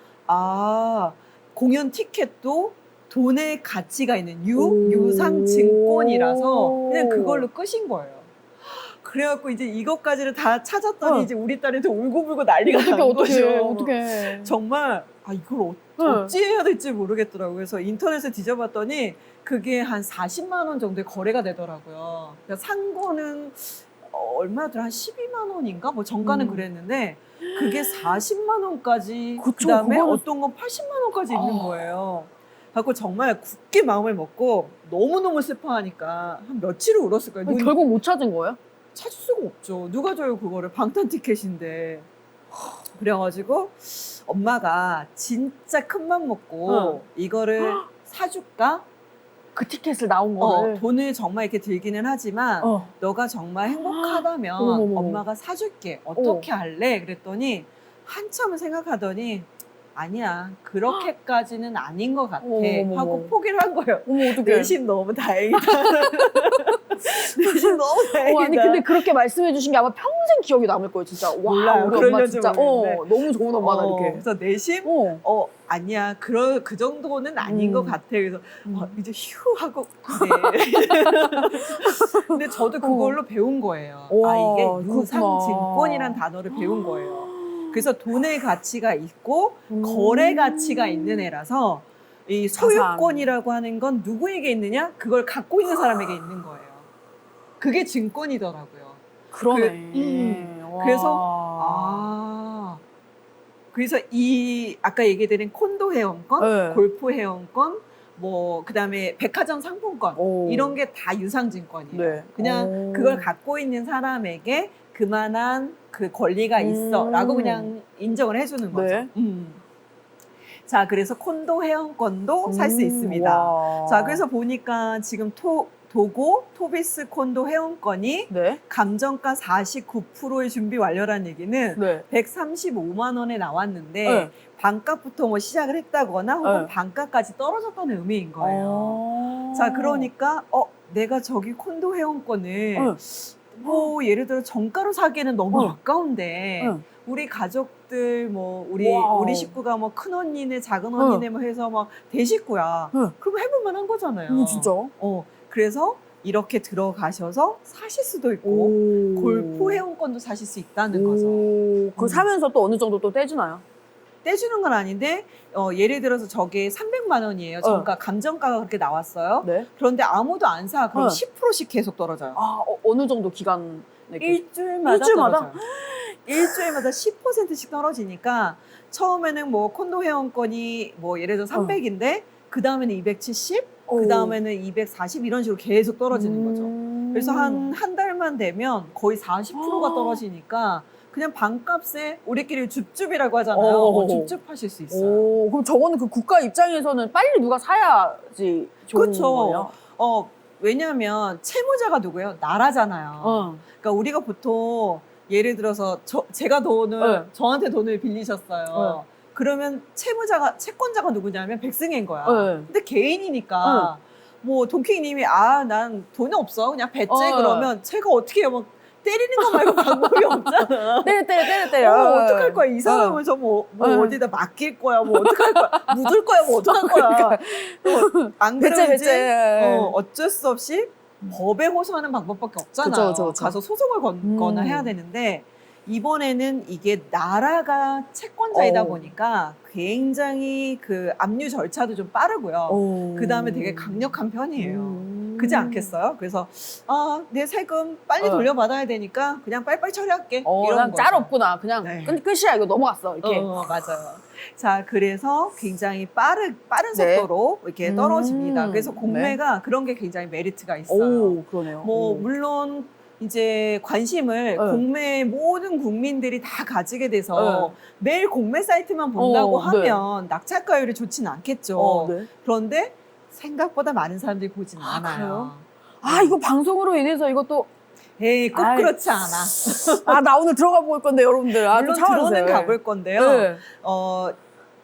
S2: 공연 티켓도 돈의 가치가 있는
S1: 오.
S2: 유상증권이라서 그냥 그걸로 끝인 거예요. 그래갖고 이제 이것까지를 다 찾았더니 이제 우리 딸이 또 울고불고 난리가 난 거죠.
S1: 어떻게.
S2: 정말 이걸 어찌 해야 될지 모르겠더라고요. 그래서 인터넷에 뒤져봤더니 그게 한 40만 원 정도의 거래가 되더라고요. 그러니까 산 거는 얼마더라? 한 12만 원인가? 뭐 정가는 그랬는데 그게 40만 원까지
S1: 그쵸,
S2: 그다음에
S1: 그거는-
S2: 어떤 건 80만 원까지 있는 거예요. 그래서 정말 굳게 마음을 먹고 너무너무 슬퍼하니까 한 며칠을 울었을 거예요.
S1: 아니, 결국 못 찾은 거예요?
S2: 찾을 수가 없죠. 누가 줘요 그거를. 방탄 티켓인데. 그래가지고 엄마가 진짜 큰 맘 먹고 이거를 사줄까?
S1: 그 티켓을 나온 거를.
S2: 돈을 정말 이렇게 들기는 하지만 너가 정말 행복하다면
S1: 어머머머.
S2: 엄마가 사줄게. 어떻게 할래? 그랬더니 한참을 생각하더니 아니야. 그렇게까지는 아닌 것 같아.
S1: 어머머머.
S2: 하고 포기를 한 거예요.
S1: 어머, 어떡해.
S2: 내심 너무 다행이다. 내심 너무 다행이다.
S1: 아니 근데 그렇게 말씀해 주신 게 아마 평생 기억이 남을 거예요 진짜. 와
S2: 몰라요.
S1: 우리 엄마
S2: 그러려지
S1: 진짜
S2: 모르겠는데.
S1: 너무 좋은 엄마다 이렇게.
S2: 그래서 내심
S1: 어.
S2: 아니야. 그 정도는 아닌 것 같아. 그래서 이제 휴 하고 네. 근데 저도 그걸로 배운 거예요.
S1: 와,
S2: 이게
S1: 그렇구나.
S2: 유상증권이란 단어를 배운 거예요. 그래서 돈의 가치가 있고 거래 가치가 있는 애라서 이 소유권이라고 하는 건 누구에게 있느냐? 그걸 갖고 있는 사람에게 있는 거예요. 그게 증권이더라고요.
S1: 그러네. 와.
S2: 그래서 이 아까 얘기드린 콘도 회원권,
S1: 네.
S2: 골프 회원권, 뭐 그다음에 백화점 상품권
S1: 오.
S2: 이런 게 다 유상증권이에요.
S1: 네.
S2: 그냥
S1: 오.
S2: 그걸 갖고 있는 사람에게 그만한 그 권리가 있어라고 그냥 인정을 해주는 거죠.
S1: 네.
S2: 자, 그래서 콘도 회원권도 살 수 있습니다.
S1: 와.
S2: 자, 그래서 보니까 지금 도고 토비스 콘도 회원권이
S1: 네.
S2: 감정가 49%의 준비 완료라는 얘기는
S1: 네.
S2: 135만 원에 나왔는데
S1: 네.
S2: 반값부터 뭐 시작을 했다거나 혹은
S1: 네.
S2: 반값까지 떨어졌다는 의미인 거예요. 자, 그러니까 내가 저기 콘도 회원권을 뭐 예를 들어 정가로 사기에는 너무 아까운데 우리 가족들 뭐
S1: 와우.
S2: 우리 식구가 뭐 큰 언니네 작은 언니네 뭐 해서 막 대식구야. 그럼 해볼 만한 거잖아요.
S1: 진짜.
S2: 그래서 이렇게 들어가셔서 사실 수도 있고 골프 회원권도 사실 수 있다는 거죠.
S1: 그 사면서 또 어느 정도 또 떼주나요?
S2: 떼주는 건 아닌데 예를 들어서 저게 300만 원이에요. 정가 감정가가 그렇게 나왔어요.
S1: 네.
S2: 그런데 아무도 안 사. 그럼 10%씩 계속 떨어져요.
S1: 어느 정도 기간?
S2: 일주일마다
S1: 일주일마다?
S2: 떨어져요. 일주일마다 10%씩 떨어지니까 처음에는 뭐 콘도 회원권이 뭐 예를 들어 300인데 그 다음에는 270, 그 다음에는 240 이런 식으로 계속 떨어지는 거죠. 그래서 한 달만 되면 거의 40%가 떨어지니까 그냥 반값에 우리끼리 줍줍이라고 하잖아요. 줍줍 하실 수 있어요.
S1: 그럼 저거는 그 국가 입장에서는 빨리 누가 사야지 좋은 거예요?
S2: 그렇죠. 왜냐하면 채무자가 누구예요? 나라잖아요. 그러니까 우리가 보통 예를 들어서 제가 저한테 돈을 빌리셨어요. 그러면 채권자가 누구냐면 백승인 거야. 근데 개인이니까 뭐 돈킹님이 난 돈이 없어 그냥 뱉지 그러면 제가 어떻게 해요? 막 때리는 거 말고 방법이 없잖아.
S1: 때려.
S2: 어떡할 거야? 이 사람을 저 뭐 어디다 맡길 거야? 뭐 어떡할 거야? 묻을 거야? 뭐 어떡할 거야? 안 그러면 이제 어쩔 수 없이 법에 호소하는 방법밖에 없잖아요.
S1: 그쵸.
S2: 가서 소송을 건거나 해야 되는데 이번에는 이게 나라가 채권자이다 보니까 굉장히 그 압류 절차도 좀 빠르고요. 그 다음에 되게 강력한 편이에요. 그지 않겠어요? 그래서 내 세금 빨리 돌려받아야 되니까 그냥 빨리빨리 처리할게. 이런
S1: 그냥
S2: 거죠.
S1: 짤 없구나. 그냥
S2: 네.
S1: 끝이야. 이거 넘어갔어. 이렇게.
S2: 맞아요. 자, 그래서 굉장히 빠른
S1: 네.
S2: 속도로 이렇게 떨어집니다. 그래서 공매가 그런 게 굉장히 메리트가 있어요.
S1: 그러네요.
S2: 뭐 물론 이제 관심을 공매 모든 국민들이 다 가지게 돼서 매일 공매 사이트만 본다고 하면 낙찰가율이 좋지는 않겠죠. 그런데 생각보다 많은 사람들이 보지는 않아요.
S1: 이거 방송으로 인해서 이것도
S2: 에이, 꼭 그렇지 않아.
S1: 나 오늘 들어가 볼 건데 여러분들.
S2: 물론 들어는 가볼 건데요.
S1: 네.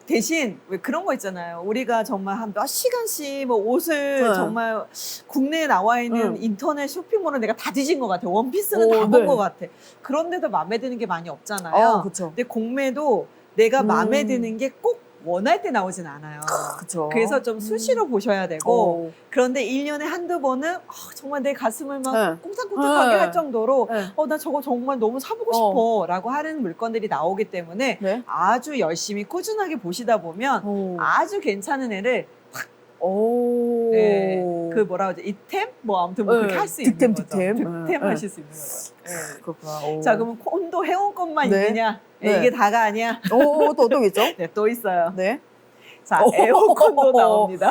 S2: 대신 왜 그런 거 있잖아요. 우리가 정말 한 몇 시간씩 뭐 옷을 정말 국내에 나와 있는 인터넷 쇼핑몰은 내가 다 뒤진 것 같아. 원피스는 다 본 것 같아. 그런데도 마음에 드는 게 많이 없잖아요.
S1: 그쵸.
S2: 근데 공매도 내가 마음에 드는 게 꼭 원할 때 나오진 않아요.
S1: 그쵸.
S2: 그래서 좀 수시로 보셔야 되고 그런데 1년에 한두 번은 정말 내 가슴을 막
S1: 네.
S2: 꽁닥꽁닥하게
S1: 네.
S2: 할 정도로
S1: 네.
S2: 나 저거 정말 너무 사보고 싶어 라고 하는 물건들이 나오기 때문에
S1: 네.
S2: 아주 열심히 꾸준하게 보시다 보면 아주 괜찮은 애를
S1: 오.
S2: 네, 그 뭐라 그러지? 이템? 뭐 아무튼 뭐 그렇게 할 수 있는
S1: 득템,
S2: 거죠.
S1: 득템.
S2: 득템 하실 수 있는 거죠. 네.
S1: 그렇구나. 오.
S2: 자, 그러면 콘도 해온 것만
S1: 네.
S2: 있느냐?
S1: 네.
S2: 이게 다가 아니야.
S1: 또 어떤 게 있죠?
S2: 네, 또 있어요.
S1: 네.
S2: 자, 에어컨도 나옵니다.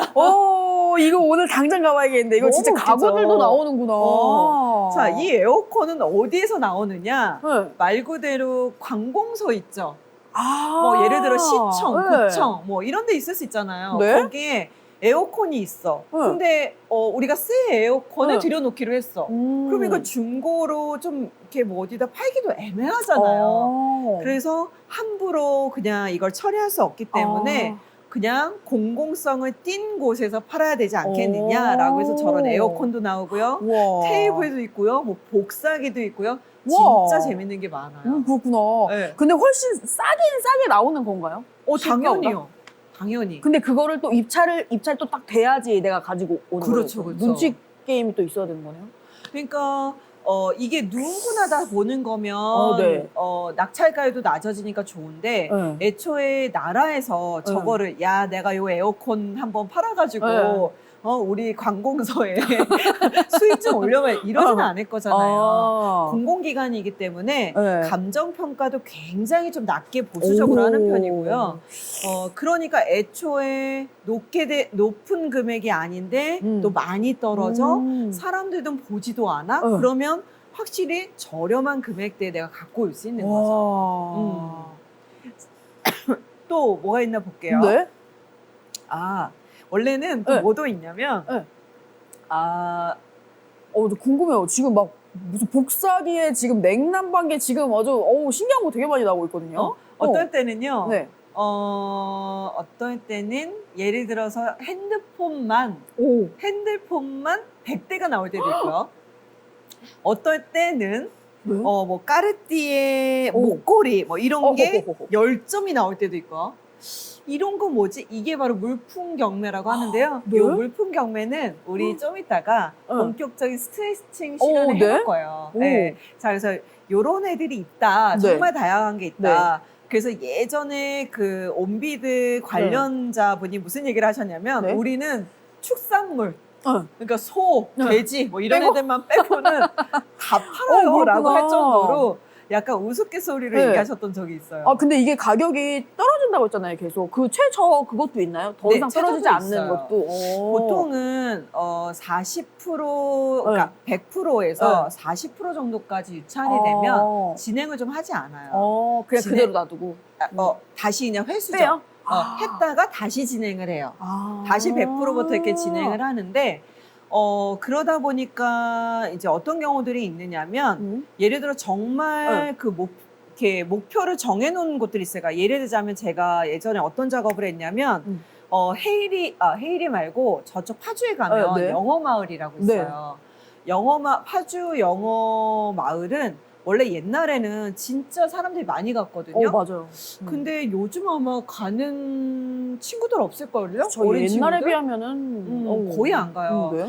S1: 이거 오늘 당장 가봐야겠는데. 이거
S2: 너무
S1: 진짜
S2: 웃기죠?
S1: 가구들도 나오는구나.
S2: 자, 이 에어컨은 어디에서 나오느냐?
S1: 네.
S2: 말 그대로 관공서 있죠.
S1: 아.
S2: 뭐 예를 들어 시청,
S1: 네.
S2: 구청 뭐 이런 데 있을 수 있잖아요.
S1: 네?
S2: 거기에 에어컨이 있어.
S1: 네.
S2: 근데 우리가 새 에어컨을
S1: 네.
S2: 들여놓기로 했어. 그럼 이거 중고로 좀 이렇게 뭐 어디다 팔기도 애매하잖아요. 그래서 함부로 그냥 이걸 처리할 수 없기 때문에 그냥 공공성을 띈 곳에서 팔아야 되지 않겠느냐라고 해서 저런 에어컨도 나오고요.
S1: 우와.
S2: 테이블도 있고요. 뭐 복사기도 있고요.
S1: 우와.
S2: 진짜 재밌는 게 많아요.
S1: 그렇구나.
S2: 네.
S1: 근데 훨씬 싸게 나오는 건가요?
S2: 당연히요. 당연히.
S1: 근데 그거를 또 입찰 또 딱 돼야지 내가 가지고 오는 거예요.
S2: 그렇죠, 그렇죠.
S1: 눈치 게임이 또 있어야 되는 거네요.
S2: 그러니까 이게 누구나 다 보는 거면
S1: 네.
S2: 낙찰가율도 낮아지니까 좋은데
S1: 네.
S2: 애초에 나라에서 저거를 야 내가 요 에어컨 한번 팔아가지고
S1: 네.
S2: 우리 관공서에 수익 좀 올려면 이러지는 않을 거잖아요. 공공기관이기 때문에
S1: 네.
S2: 감정평가도 굉장히 좀 낮게 보수적으로 하는 편이고요. 그러니까 애초에 높은 금액이 아닌데 또 많이 떨어져 사람들도 보지도 않아? 그러면 확실히 저렴한 금액대에 내가 갖고 올 수 있는 거죠. 또 뭐가 있나 볼게요.
S1: 네?
S2: 원래는 또
S1: 네.
S2: 뭐도 있냐면
S1: 네. 저 궁금해요. 지금 막 무슨 복사기에 지금 냉난방기에 지금 아주 신기한 거 되게 많이 나오고 있거든요.
S2: 어떨 때는요.
S1: 네.
S2: 어떨 때는 예를 들어서 핸드폰만 100대가 나올 때도 있고요. 어떨 때는
S1: 네?
S2: 뭐 까르띠에 목걸이 뭐 이런 게
S1: 호호호호.
S2: 10점이 나올 때도 있고요. 이런 거 뭐지? 이게 바로 물품 경매라고 하는데요.
S1: 네?
S2: 이 물품 경매는 우리 좀 이따가 본격적인 스트레칭 시간을
S1: 네?
S2: 해볼 거예요. 네. 자, 그래서 요런 애들이 있다.
S1: 네.
S2: 정말 다양한 게 있다. 그래서 예전에 그 온비드 관련자분이 무슨 얘기를 하셨냐면
S1: 네?
S2: 우리는 축산물 그러니까 소, 돼지 뭐 이런
S1: 빼고?
S2: 애들만 빼고는 다 팔아요 라고
S1: 그렇구나.
S2: 할 정도로 약간 우스갯소리로
S1: 네.
S2: 얘기하셨던 적이 있어요.
S1: 근데 이게 가격이 떨어진다고 했잖아요, 계속. 그 최저 그것도 있나요? 더
S2: 네,
S1: 이상 떨어지지
S2: 최저도
S1: 않는
S2: 있어요.
S1: 것도.
S2: 보통은 40% 그러니까 100%에서 40% 정도까지 유찰이 되면 진행을 좀 하지 않아요.
S1: 그냥
S2: 진행-
S1: 그대로 놔두고.
S2: 다시 그냥 회수죠.
S1: 빼요?
S2: 했다가 다시 진행을 해요. 다시 100%부터 이렇게 진행을 하는데 그러다 보니까 이제 어떤 경우들이 있느냐면 예를 들어 정말 이렇게 목표를 정해놓은 곳들이 있어요. 그러니까 예를 들자면 제가 예전에 어떤 작업을 했냐면 헤이리 말고 저쪽 파주에 가면
S1: 네.
S2: 영어마을이라고 있어요. 파주 영어마을은 원래 옛날에는 진짜 사람들이 많이 갔거든요.
S1: 맞아요.
S2: 근데 요즘 아마 가는 친구들 없을걸요?
S1: 저
S2: 어린
S1: 옛날에
S2: 친구들?
S1: 비하면은
S2: 거의 안 가요.
S1: 네?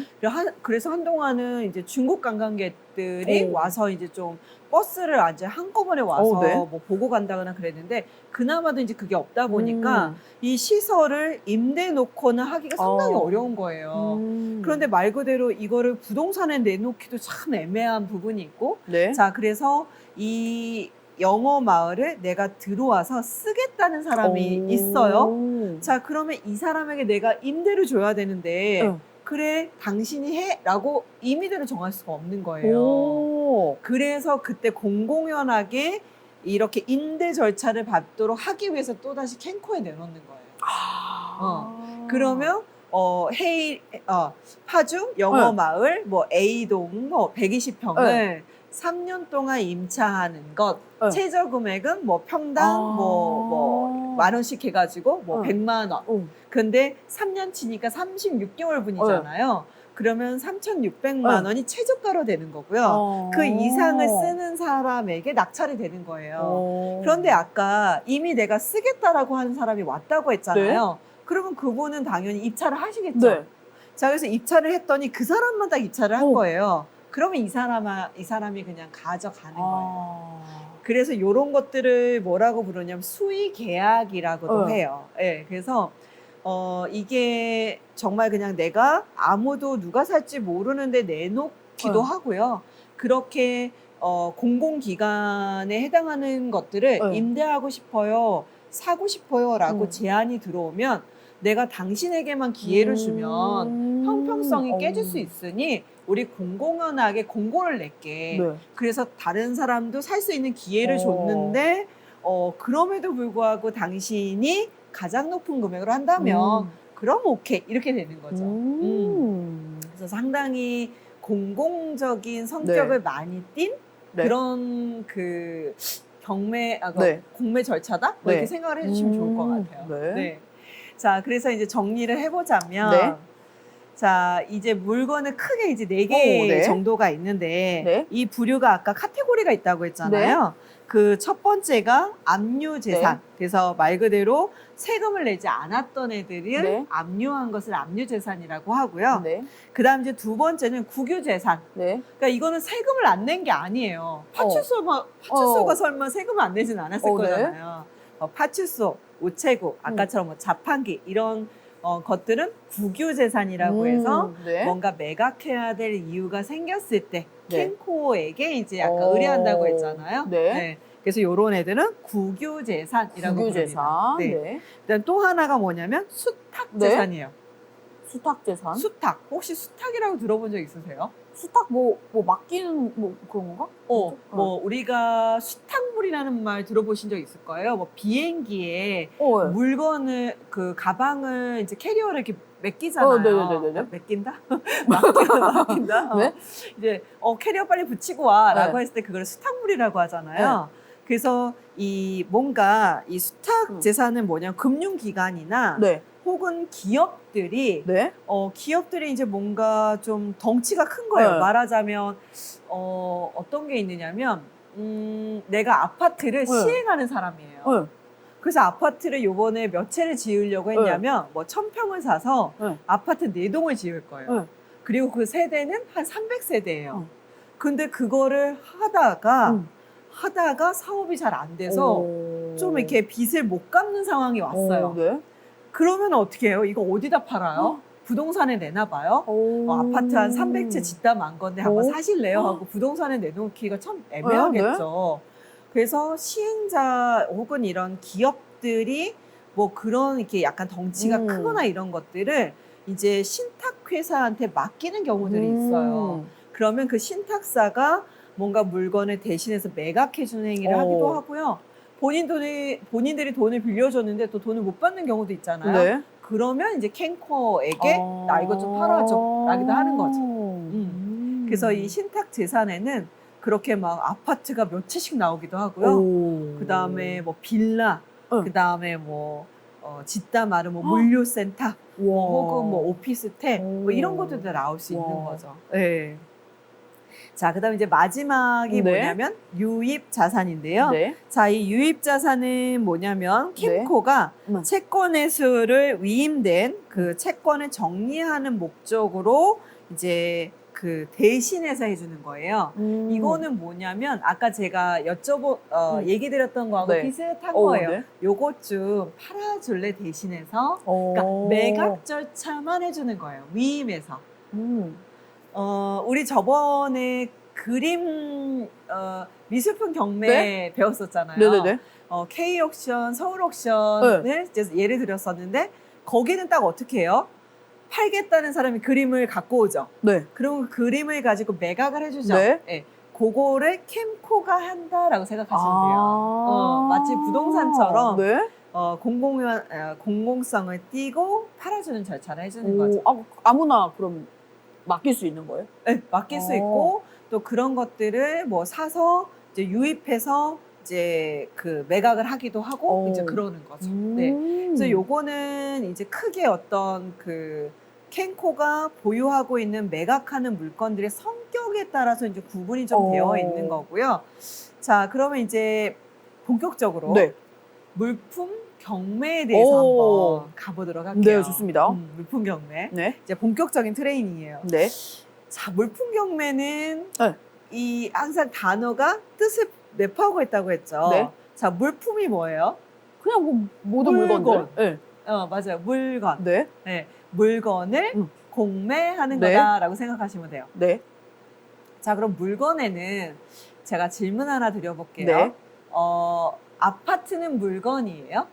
S2: 그래서 한동안은 이제 중국 관광객들이 와서 이제 좀 버스를 이제 한꺼번에 와서
S1: 네.
S2: 뭐 보고 간다거나 그랬는데 그나마도 이제 그게 없다 보니까 이 시설을 임대 놓거나 하기가 상당히 어려운 거예요. 그런데 말 그대로 이거를 부동산에 내놓기도 참 애매한 부분이 있고
S1: 네.
S2: 자, 그래서 이 영어 마을을 내가 들어와서 쓰겠다는 사람이 있어요. 자, 그러면 이 사람에게 내가 임대를 줘야 되는데 그래, 당신이 해? 라고 임의대로 정할 수가 없는 거예요. 그래서 그때 공공연하게 이렇게 임대 절차를 밟도록 하기 위해서 또다시 캔코에 내놓는 거예요. 그러면 파주 영어 마을 뭐 A동 뭐 120평을 3년 동안 임차하는 것 최저 금액은 뭐 평당 뭐 10,000원씩 해가지고 뭐 100만 원. 근데 3년 치니까 36개월 분이잖아요. 그러면 3,600만 원이 최저가로 되는 거고요. 그 이상을 쓰는 사람에게 낙찰이 되는 거예요. 그런데 아까 이미 내가 쓰겠다라고 하는 사람이 왔다고 했잖아요. 그러면 그분은 당연히 입찰을 하시겠죠.
S1: 네.
S2: 자, 그래서 입찰을 했더니 그 사람만 딱 입찰을 한 거예요. 그러면 이 사람이 그냥 가져가는 거예요. 그래서 이런 것들을 뭐라고 부르냐면 수의 계약이라고도 해요. 예, 그래서 이게 정말 그냥 내가 아무도 누가 살지 모르는데 내놓기도 하고요. 그렇게 공공기관에 해당하는 것들을 임대하고 싶어요, 사고 싶어요라고 제안이 들어오면 내가 당신에게만 기회를 주면 형평성이 깨질 수 있으니 우리 공공연하게 공고를 낼게.
S1: 네.
S2: 그래서 다른 사람도 살 수 있는 기회를 줬는데 그럼에도 불구하고 당신이 가장 높은 금액으로 한다면 그럼 오케이 이렇게 되는 거죠. 그래서 상당히 공공적인 성격을 많이 띈 그런 그 공매 절차다? 뭐 이렇게 생각을 해주시면 좋을 것 같아요. 네. 자, 그래서 이제 정리를 해보자면 자, 이제 물건은 크게 이제 4개 정도가 있는데 이 부류가 아까 카테고리가 있다고 했잖아요. 그 첫 번째가 압류재산. 그래서 말 그대로 세금을 내지 않았던 애들을 압류한 것을 압류재산이라고 하고요. 그 다음 이제 두 번째는 국유재산. 그러니까 이거는 세금을 안 낸 게 아니에요. 파출소가 설마 세금을 안 내진 않았을 거잖아요. 파출소, 우체국, 아까처럼 뭐 자판기 이런 것들은 국유재산이라고 해서 뭔가 매각해야 될 이유가 생겼을 때 캔코에게 이제 아까 의뢰한다고 했잖아요. 그래서 이런 애들은 국유재산이라고 부릅니다. 그다음 또 하나가 뭐냐면 수탁재산이에요.
S1: 수탁재산?
S2: 수탁. 혹시 수탁이라고 들어본 적 있으세요?
S1: 수탁 뭐 맡기는 뭐 그런 건가?
S2: 뭐 우리가 수탁물이라는 말 들어보신 적 있을 거예요. 뭐 비행기에 물건을 그 가방을 이제 캐리어를 이렇게 맡기잖아요. 맡긴다? 맡긴다. 이제 캐리어 빨리 붙이고 와라고 했을 때 그걸 수탁물이라고 하잖아요. 그래서 이 뭔가 이 수탁 재산은 뭐냐면 금융기관이나 혹은 기업들이 기업들이 이제 뭔가 좀 덩치가 큰 거예요. 말하자면 어떤 게 있느냐면 내가 아파트를 시행하는 사람이에요. 그래서 아파트를 요번에 몇 채를 지으려고 했냐면 뭐 1,000평을 사서 아파트 4동을 지을 거예요. 그리고 그 세대는 한 300세대예요. 근데 그거를 하다가 사업이 잘 안 돼서 좀 이렇게 빚을 못 갚는 상황이 왔어요. 그러면 어떻게 해요? 이거 어디다 팔아요? 부동산에 내나 봐요. 아파트 한 300채 짓다 만 건데 한번 사실래요? 하고 부동산에 내놓기가 참 애매하겠죠. 그래서 시행자 혹은 이런 기업들이 뭐 그런 이렇게 약간 덩치가 크거나 이런 것들을 이제 신탁회사한테 맡기는 경우들이 있어요. 그러면 그 신탁사가 뭔가 물건을 대신해서 매각해주는 행위를 하기도 하고요. 본인들이 돈을 빌려줬는데 또 돈을 못 받는 경우도 있잖아요. 그러면 이제 캔코에게 나 이것 좀 팔아줘 라기도 하는 거죠. 그래서 이 신탁 재산에는 그렇게 막 아파트가 몇 채씩 나오기도 하고요. 그 다음에 뭐 빌라, 그 다음에 뭐 짓다 마른 뭐 물류센터, 혹은 뭐 오피스텔, 뭐 이런 것들도 나올 수 있는 거죠. 자, 그 다음에 이제 마지막이 뭐냐면 유입 자산인데요. 자, 이 유입 자산은 뭐냐면 캔코가 채권의 수를 위임된 그 채권을 정리하는 목적으로 이제 그 대신해서 해주는 거예요. 이거는 뭐냐면 아까 제가 얘기 드렸던 거하고 비슷한 거예요. 요것 좀 팔아줄래 대신해서. 그러니까 매각 절차만 해주는 거예요. 위임해서. 우리 저번에 그림 미술품 경매 배웠었잖아요. K옥션, 서울옥션을 이제 예를 들었었는데 거기는 딱 어떻게 해요? 팔겠다는 사람이 그림을 갖고 오죠. 그럼 그 그림을 가지고 매각을 해주죠. 그거를 캔코가 한다라고 생각하시면 돼요. 마치 부동산처럼 공공성을 띠고 팔아주는 절차를 해주는 거죠.
S1: 아무나 그럼 맡길 수 있는 거예요?
S2: 네, 맡길 수 있고 또 그런 것들을 뭐 사서 이제 유입해서 이제 그 매각을 하기도 하고 이제 그러는 거죠. 그래서 요거는 이제 크게 어떤 그 캔코가 보유하고 있는 매각하는 물건들의 성격에 따라서 이제 구분이 좀 되어 있는 거고요. 자, 그러면 이제 본격적으로
S1: 네.
S2: 물품 경매에 대해서
S1: 오.
S2: 한번 가보도록 할게요.
S1: 네, 좋습니다.
S2: 물품 경매.
S1: 네.
S2: 이제 본격적인 트레이닝이에요.
S1: 네.
S2: 자, 물품 경매는
S1: 네.
S2: 이 항상 단어가 뜻을 내포하고 있다고 했죠.
S1: 네.
S2: 자, 물품이 뭐예요?
S1: 그냥 뭐 모든
S2: 물건.
S1: 물건들. 네.
S2: 맞아요. 물건.
S1: 네.
S2: 네. 물건을 공매하는
S1: 네.
S2: 거다라고 생각하시면 돼요.
S1: 네.
S2: 자, 그럼 물건에는 제가 질문 하나 드려볼게요.
S1: 네.
S2: 아파트는 물건이에요?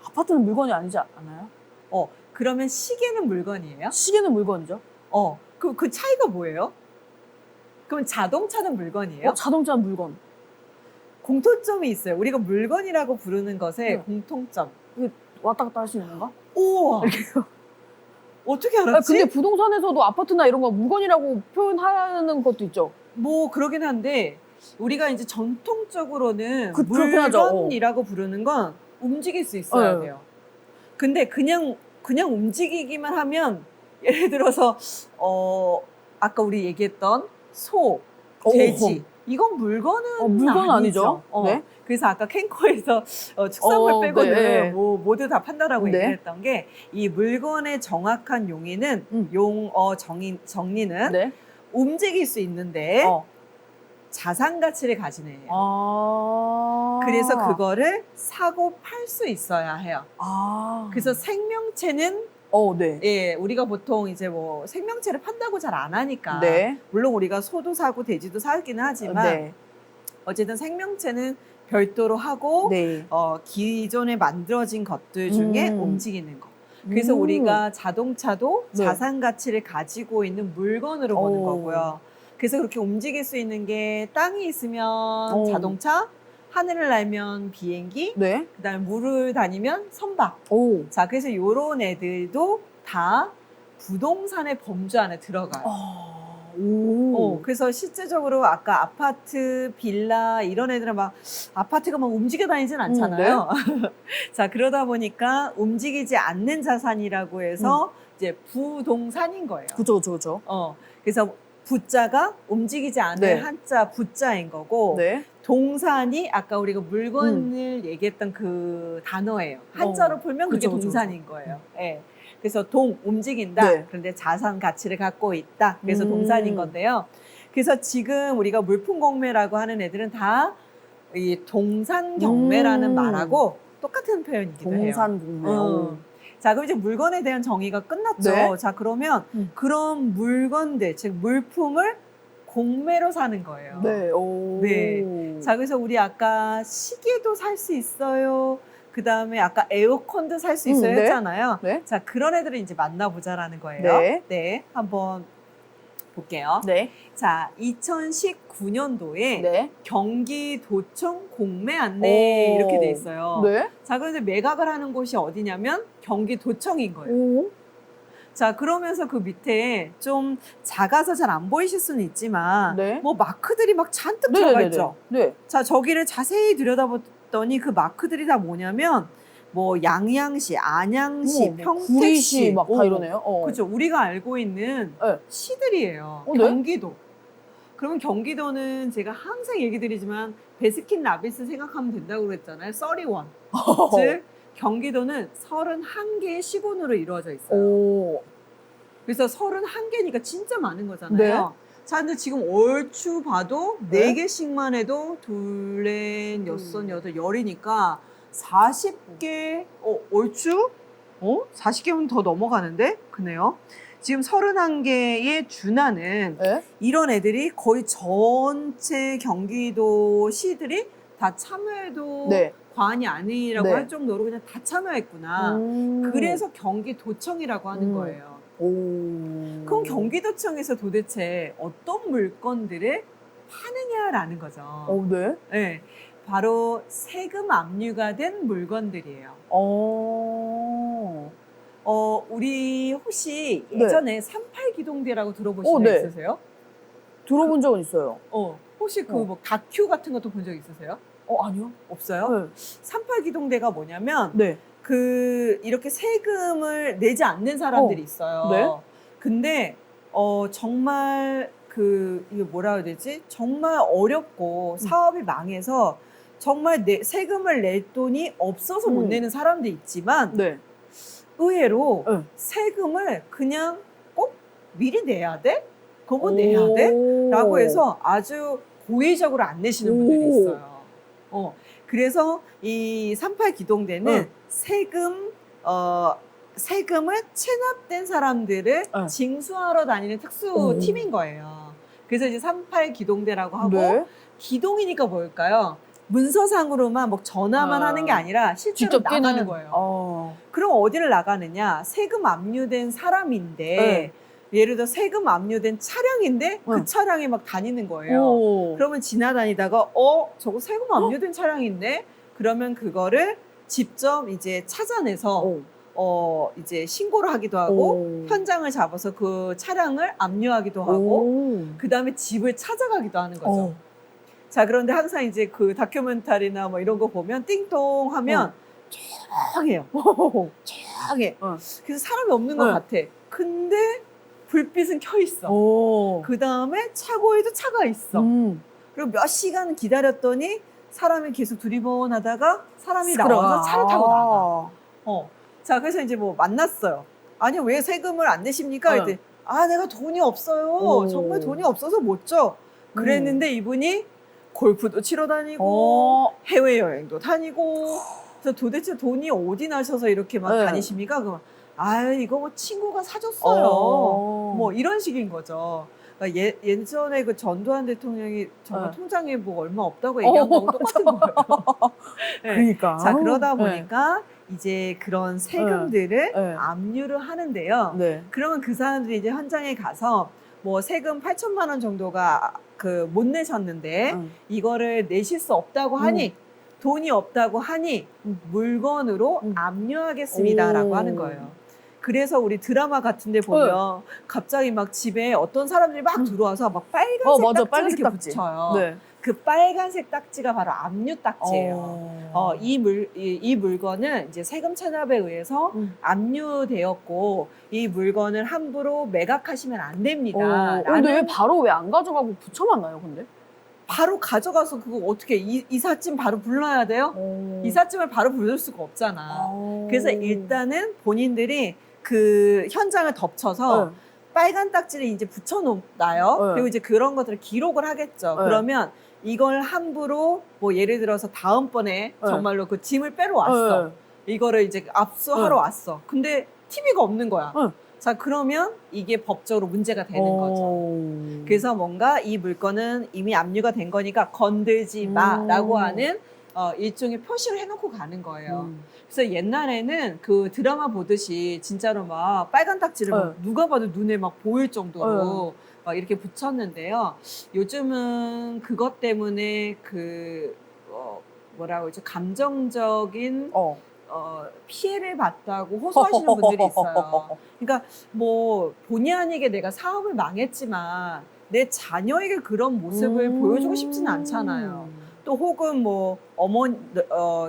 S1: 아파트는 물건이 아니지 않아요?
S2: 그러면 시계는 물건이에요?
S1: 시계는 물건이죠.
S2: 그 차이가 뭐예요? 그럼 자동차는 물건이에요?
S1: 자동차는 물건.
S2: 공통점이 있어요. 우리가 물건이라고 부르는 것에
S1: 네.
S2: 공통점.
S1: 이게 왔다 갔다 할 수 있는 건가?
S2: 우와! 어떻게 알았지?
S1: 근데 부동산에서도 아파트나 이런 거 물건이라고 표현하는 것도 있죠.
S2: 뭐 그러긴 한데 우리가 이제 전통적으로는
S1: 그렇긴 하죠.
S2: 물건이라고 부르는 건 움직일 수 있어야
S1: 네.
S2: 돼요. 근데 그냥 움직이기만 하면 예를 들어서 아까 우리 얘기했던 소, 돼지 이건 물건은
S1: 물건 아니죠.
S2: 네. 그래서 아까 캔코에서 축산물 빼고는
S1: 네.
S2: 뭐 모두 다 판다라고
S1: 네.
S2: 얘기했던 게 이 물건의 정확한 용의는 용어 정리는
S1: 네.
S2: 움직일 수 있는데 자산 가치를 가지는 애예요. 그래서 그거를 사고 팔 수 있어야 해요. 그래서 생명체는
S1: 네.
S2: 예, 우리가 보통 이제 뭐 생명체를 판다고 잘 안 하니까
S1: 네.
S2: 물론 우리가 소도 사고 돼지도 사기는 하지만
S1: 네.
S2: 어쨌든 생명체는 별도로 하고
S1: 네.
S2: 기존에 만들어진 것들 중에 움직이는 거. 그래서 우리가 자동차도
S1: 네.
S2: 자산 가치를 가지고 있는 물건으로 보는 거고요. 그래서 그렇게 움직일 수 있는 게 땅이 있으면 자동차, 하늘을 날면 비행기,
S1: 네.
S2: 그다음에 물을 다니면 선박. 자, 그래서 이런 애들도 다 부동산의 범주 안에 들어가요. 그래서 실제적으로 아까 아파트, 빌라 이런 애들은 막 아파트가 막 움직여 다니진 않잖아요.
S1: 네.
S2: 자, 그러다 보니까 움직이지 않는 자산이라고 해서 이제 부동산인 거예요.
S1: 그죠.
S2: 그래서 부자가 움직이지 않을
S1: 네.
S2: 한자 부자인 거고
S1: 네.
S2: 동산이 아까 우리가 물건을 얘기했던 그 단어예요. 한자로 풀면 그게
S1: 그쵸.
S2: 동산인 거예요. 예. 그래서 움직인다.
S1: 네.
S2: 그런데 자산 가치를 갖고 있다. 그래서 동산인 건데요. 그래서 지금 우리가 물품 공매라고 하는 애들은 다 이 동산 경매라는 말하고 똑같은 표현이기도 해요.
S1: 동산 공매.
S2: 자, 그럼 이제 물건에 대한 정의가 끝났죠.
S1: 네.
S2: 자, 그러면 그런 물건들, 즉 물품을 공매로 사는 거예요.
S1: 네.
S2: 네. 자, 그래서 우리 아까 시계도 살 수 있어요. 그 다음에 아까 에어컨도 살 수 있어요
S1: 네.
S2: 했잖아요.
S1: 네.
S2: 자, 그런 애들을 이제 만나보자라는 거예요.
S1: 네.
S2: 네. 한번 볼게요.
S1: 네.
S2: 자, 2019년도에
S1: 네.
S2: 경기도청 공매 안내 이렇게 돼 있어요.
S1: 네.
S2: 자, 그런데 매각을 하는 곳이 어디냐면 경기도청인 거예요. 자, 그러면서 그 밑에 좀 작아서 잘 안 보이실 수는 있지만
S1: 네.
S2: 뭐 마크들이 막 잔뜩 들어가 있죠.
S1: 네.
S2: 자, 저기를 자세히 들여다봤더니 그 마크들이 다 뭐냐면 뭐 양양시, 안양시, 평택시,
S1: 구리시 막 다 이러네요.
S2: 그렇죠. 우리가 알고 있는
S1: 네.
S2: 시들이에요.
S1: 네?
S2: 경기도. 그러면 경기도는 제가 항상 얘기 드리지만 베스킨 라빈스 생각하면 된다고 그랬잖아요. 31. 즉 경기도는 31개의 시군으로 이루어져 있어요. 그래서 31개니까 진짜 많은 거잖아요.
S1: 네.
S2: 자, 근데 지금 얼추 봐도
S1: 네.
S2: 4개씩만 해도 둘, 넷, 여섯, 여덟, 열이니까 40개, 얼추? 40개면 더 넘어가는데? 그네요. 지금 31개의 준하는
S1: 네.
S2: 이런 애들이 거의 전체 경기도 시들이 다 참여해도
S1: 네.
S2: 과언이 아니라고
S1: 네.
S2: 할 정도로 그냥 다 참여했구나. 그래서 경기도청이라고 하는 거예요. 그럼 경기도청에서 도대체 어떤 물건들을 파느냐라는 거죠.
S1: 네.
S2: 네, 바로 세금 압류가 된 물건들이에요. 우리 혹시 예전에 38기동대라고 들어보신 적
S1: 네.
S2: 있으세요?
S1: 들어본 적은 있어요.
S2: 혹시 그 뭐 다큐 같은 것도 본 적 있으세요?
S1: 아니요.
S2: 없어요?
S1: 네.
S2: 38기동대가 뭐냐면
S1: 네.
S2: 이렇게 세금을 내지 않는 사람들이 있어요.
S1: 네.
S2: 근데 정말 이게 뭐라 해야 되지? 정말 어렵고 사업이 망해서 정말 세금을 낼 돈이 없어서 못 내는 사람도 있지만
S1: 네.
S2: 의외로
S1: 네.
S2: 세금을 그냥 꼭 미리 내야 돼? 그거 내야 돼? 라고 해서 아주 고의적으로 안 내시는 분들이 있어요. 그래서 이 38 기동대는 세금을 체납된 사람들을 징수하러 다니는 특수 팀인 거예요. 그래서 이제 38 기동대라고 하고
S1: 네.
S2: 기동이니까 뭘까요? 문서상으로만 뭐 전화만 하는 게 아니라 실제로
S1: 직접
S2: 나가는
S1: 뛰는
S2: 거예요. 그럼 어디를 나가느냐? 세금 압류된 사람인데
S1: 네.
S2: 예를 들어 세금 압류된 차량인데 그 차량에 막 다니는 거예요. 그러면 지나다니다가 저거 세금 압류된 차량인데 그러면 그거를 직접 이제 찾아내서 이제 신고를 하기도 하고 현장을 잡아서 그 차량을 압류하기도 하고 그 다음에 집을 찾아가기도 하는 거죠. 자, 그런데 항상 이제 그 다큐멘터리나 뭐 이런 거 보면 띵동 하면 조용해요. 조용해. 그래서 사람이 없는 것 같아. 근데 불빛은 켜 있어. 그 다음에 차고에도 차가 있어. 그리고 몇 시간 기다렸더니 사람이 계속 두리번하다가 사람이 나와서 차를 타고 나가. 자, 그래서 이제 뭐 만났어요. 아니, 왜 세금을 안 내십니까? 그랬더니 내가 돈이 없어요. 정말 돈이 없어서 못 줘. 그랬는데 이분이 골프도 치러 다니고 해외여행도 다니고 그래서 도대체 돈이 어디 나셔서 이렇게 막 다니십니까? 그러면 이거 뭐 친구가 사줬어요. 뭐 이런 식인 거죠. 그러니까 예전에 그 전두환 대통령이 정말 통장에 뭐 얼마 없다고 얘기한 거하고 똑같은 거예요. 네.
S1: 그러니까.
S2: 자, 그러다 보니까 이제 그런 세금들을 압류를 하는데요. 그러면 그 사람들이 이제 현장에 가서 뭐 세금 8천만 원 정도가 못 내셨는데 이거를 내실 수 없다고 하니 돈이 없다고 하니 물건으로 압류하겠습니다라고 하는 거예요. 그래서 우리 드라마 같은 데 보면 갑자기 막 집에 어떤 사람들이 막 들어와서 막 빨간색
S1: 맞아,
S2: 딱지를
S1: 빨간색
S2: 이렇게
S1: 딱지.
S2: 붙여요.
S1: 네.
S2: 그 빨간색 딱지가 바로 압류 딱지예요. 이 물건은 이제 세금 체납에 의해서 압류되었고 이 물건을 함부로 매각하시면 안 됩니다.
S1: 근데 왜 바로 왜 안 가져가고 붙여만 놔요, 근데?
S2: 바로 가져가서 그거 어떻게 이삿짐 바로 불러야 돼요? 이삿짐을 바로 부를 수가 없잖아. 그래서 일단은 본인들이 그 현장을 덮쳐서 빨간 딱지를 이제 붙여놓나요? 그리고 이제 그런 것들을 기록을 하겠죠. 그러면 이걸 함부로 뭐 예를 들어서 다음번에 정말로 그 짐을 빼러 왔어. 이거를 이제 압수하러 왔어. 근데 TV가 없는 거야. 자, 그러면 이게 법적으로 문제가 되는 거죠. 그래서 뭔가 이 물건은 이미 압류가 된 거니까 건들지 마라고 하는 일종의 표시를 해놓고 가는 거예요. 그래서 옛날에는 그 드라마 보듯이 진짜로 막 빨간 딱지를 막 누가 봐도 눈에 막 보일 정도로 막 이렇게 붙였는데요. 요즘은 그것 때문에 뭐라고 그러죠? 감정적인 피해를 봤다고 호소하시는 분들이 있어요. 그러니까 뭐 본의 아니게 내가 사업을 망했지만 내 자녀에게 그런 모습을 보여주고 싶지는 않잖아요. 또 혹은 뭐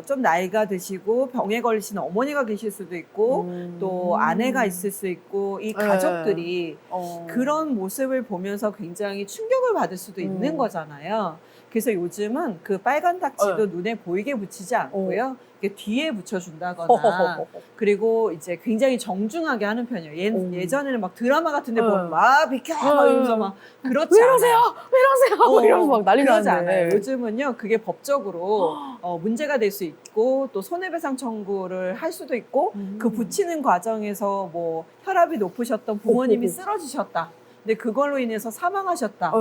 S2: 좀 나이가 드시고 병에 걸리시는 어머니가 계실 수도 있고 또 아내가 있을 수 있고 이 가족들이 그런 모습을 보면서 굉장히 충격을 받을 수도 있는 거잖아요. 그래서 요즘은 그 빨간 딱지도 눈에 보이게 붙이지 않고요. 이렇게 뒤에 붙여준다거나 그리고 이제 굉장히 정중하게 하는 편이에요. 예전에는 막 드라마 같은 데 보면 막 비켜! 막 이러면서 막 그렇지
S1: 왜 이러세요?
S2: 않아요.
S1: 왜 이러세요? 이러면서 막 난리
S2: 그러지
S1: 나는데.
S2: 않아요. 요즘은요, 그게 법적으로 문제가 될 수 있고 또 손해배상 청구를 할 수도 있고 그 붙이는 과정에서 뭐 혈압이 높으셨던 부모님이 쓰러지셨다. 근데 그걸로 인해서 사망하셨다.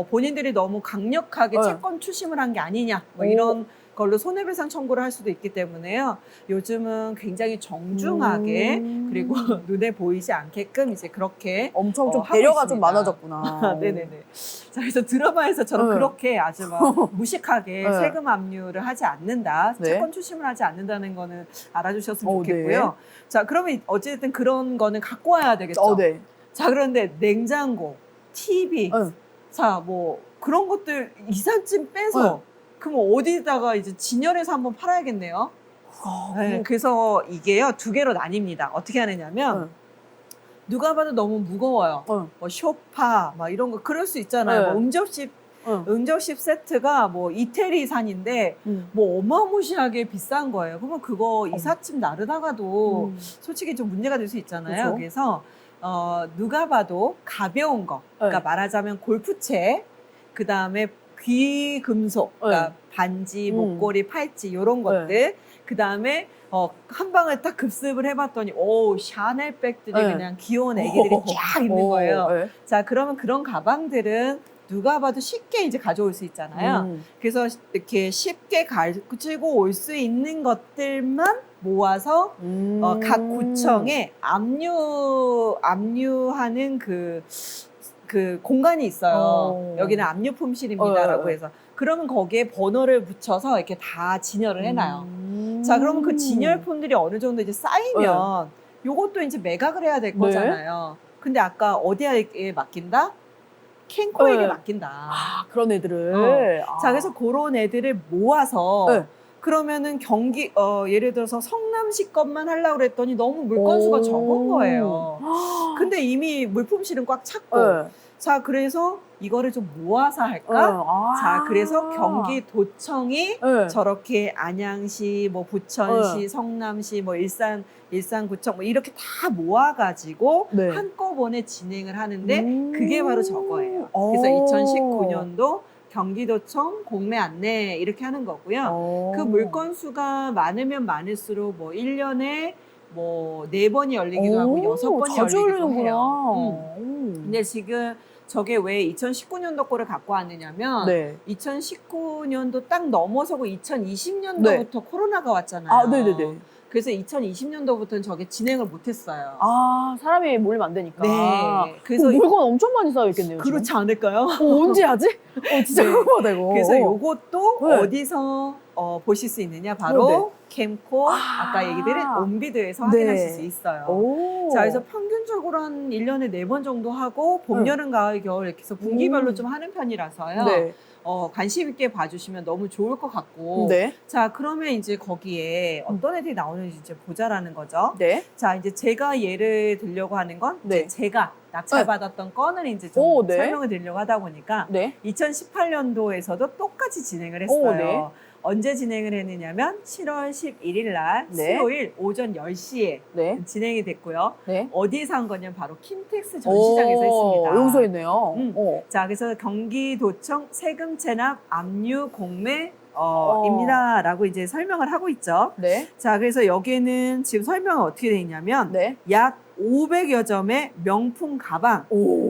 S2: 본인들이 너무 강력하게 채권 추심을 한 게 아니냐. 뭐 이런 걸로 손해배상 청구를 할 수도 있기 때문에요. 요즘은 굉장히 정중하게 그리고 눈에 보이지 않게끔 이제 그렇게
S1: 엄청 좀
S2: 하고
S1: 배려가 좀
S2: 있습니다.
S1: 많아졌구나.
S2: 네네네. 자, 그래서 드라마에서처럼 그렇게 아주 막 무식하게 세금 압류를 하지 않는다. 채권 추심을 하지 않는다는 거는 알아주셨으면 좋겠고요. 자, 그러면 어쨌든 그런 거는 갖고 와야 되겠죠. 자, 그런데 냉장고, TV, 자, 뭐 그런 것들 이삿짐 빼서 그럼 어디다가 이제 진열해서 한번 팔아야겠네요. 네, 그래서 이게요 2개로 나뉩니다. 어떻게 하느냐면 누가 봐도 너무 무거워요. 뭐 쇼파 막 이런 거 그럴 수 있잖아요.
S1: 네.
S2: 뭐 응접실 세트가 뭐 이태리산인데
S1: 음.
S2: 뭐 어마무시하게 비싼 거예요. 그러면 그거 이삿짐 나르다가도 솔직히 좀 문제가 될 수 있잖아요.
S1: 그쵸.
S2: 그래서 누가 봐도 가벼운 거, 그러니까
S1: 네.
S2: 말하자면 골프채, 그 다음에 귀금속, 그러니까 반지, 목걸이, 팔찌 이런 것들, 그 다음에 한 방에 딱 급습을 해봤더니 오 샤넬 백들이 그냥 귀여운 애기들이 쫙 있는 거예요.
S1: 네.
S2: 자, 그러면 그런 가방들은 누가 봐도 쉽게 이제 가져올 수 있잖아요. 그래서 이렇게 쉽게 가지고 올 수 있는 것들만 모아서 각 구청에 압류하는 그 공간이 있어요. 여기는 압류품실입니다라고 해서. 그러면 거기에 번호를 붙여서 이렇게 다 진열을 해놔요. 자, 그러면 그 진열품들이 어느 정도 이제 쌓이면 요것도 이제 매각을 해야 될 거잖아요. 근데 아까 어디에 맡긴다? 캔코에게 맡긴다.
S1: 아, 그런 애들을.
S2: 자, 그래서 그런 애들을 모아서 그러면은 예를 들어서 성남시 것만 하려고 그랬더니 너무 물건수가 적은 거예요. 근데 이미 물품실은 꽉 찼고. 자, 그래서 이거를 좀 모아서 할까? 자, 그래서 경기도청이 저렇게 안양시, 뭐 부천시, 성남시, 뭐 일산구청 뭐 이렇게 다 모아가지고 한꺼번에 진행을 하는데 그게 바로 저거예요. 그래서 2019년도 경기도청 공매 안내 이렇게 하는 거고요. 그 물건 수가 많으면 많을수록 뭐 1년에 뭐 4번이 열리기도 하고 6번이 열리기도 해요. 근데 지금 저게 왜 2019년도 거를 갖고 왔느냐면 2019년도 딱 넘어서고 2020년도부터 코로나가 왔잖아요.
S1: 아, 네네네.
S2: 그래서 2020년도부터는 저게 진행을 못했어요.
S1: 아, 사람이 몰리면 안 되니까.
S2: 네. 그래서
S1: 물건 엄청 많이 쌓여있겠네요.
S2: 그렇지 않을까요?
S1: 언제 하지? 진짜 궁금하다 이거.
S2: 그래서 요것도 어디서 보실 수 있느냐? 바로 캠코 아까 얘기드린 온비드에서 확인하실 수 있어요. 자, 그래서 평균적으로 한 1년에 4번 정도 하고 봄, 여름, 가을, 겨울 이렇게 해서 분기별로 좀 하는 편이라서요. 관심 있게 봐주시면 너무 좋을 것 같고. 자, 그러면 이제 거기에 어떤 애들이 나오는지 이제 보자라는 거죠. 자, 이제 제가 예를 들려고 하는 건 이제 제가 낙찰받았던 건을 이제 좀 설명을 드리려고 하다 보니까 2018년도에서도 똑같이 진행을 했어요. 언제 진행을 했느냐면 7월 11일 날 수요일 오전 10시에 진행이 됐고요. 어디에서 한 거냐면 바로 킨텍스 전시장에서 했습니다.
S1: 여기서 했네요.
S2: 자, 그래서 경기도청 세금 체납 압류 공매 입니다 라고 이제 설명을 하고 있죠. 자, 그래서 여기에는 지금 설명은 어떻게 되어 있냐면 약 500여 점의 명품 가방,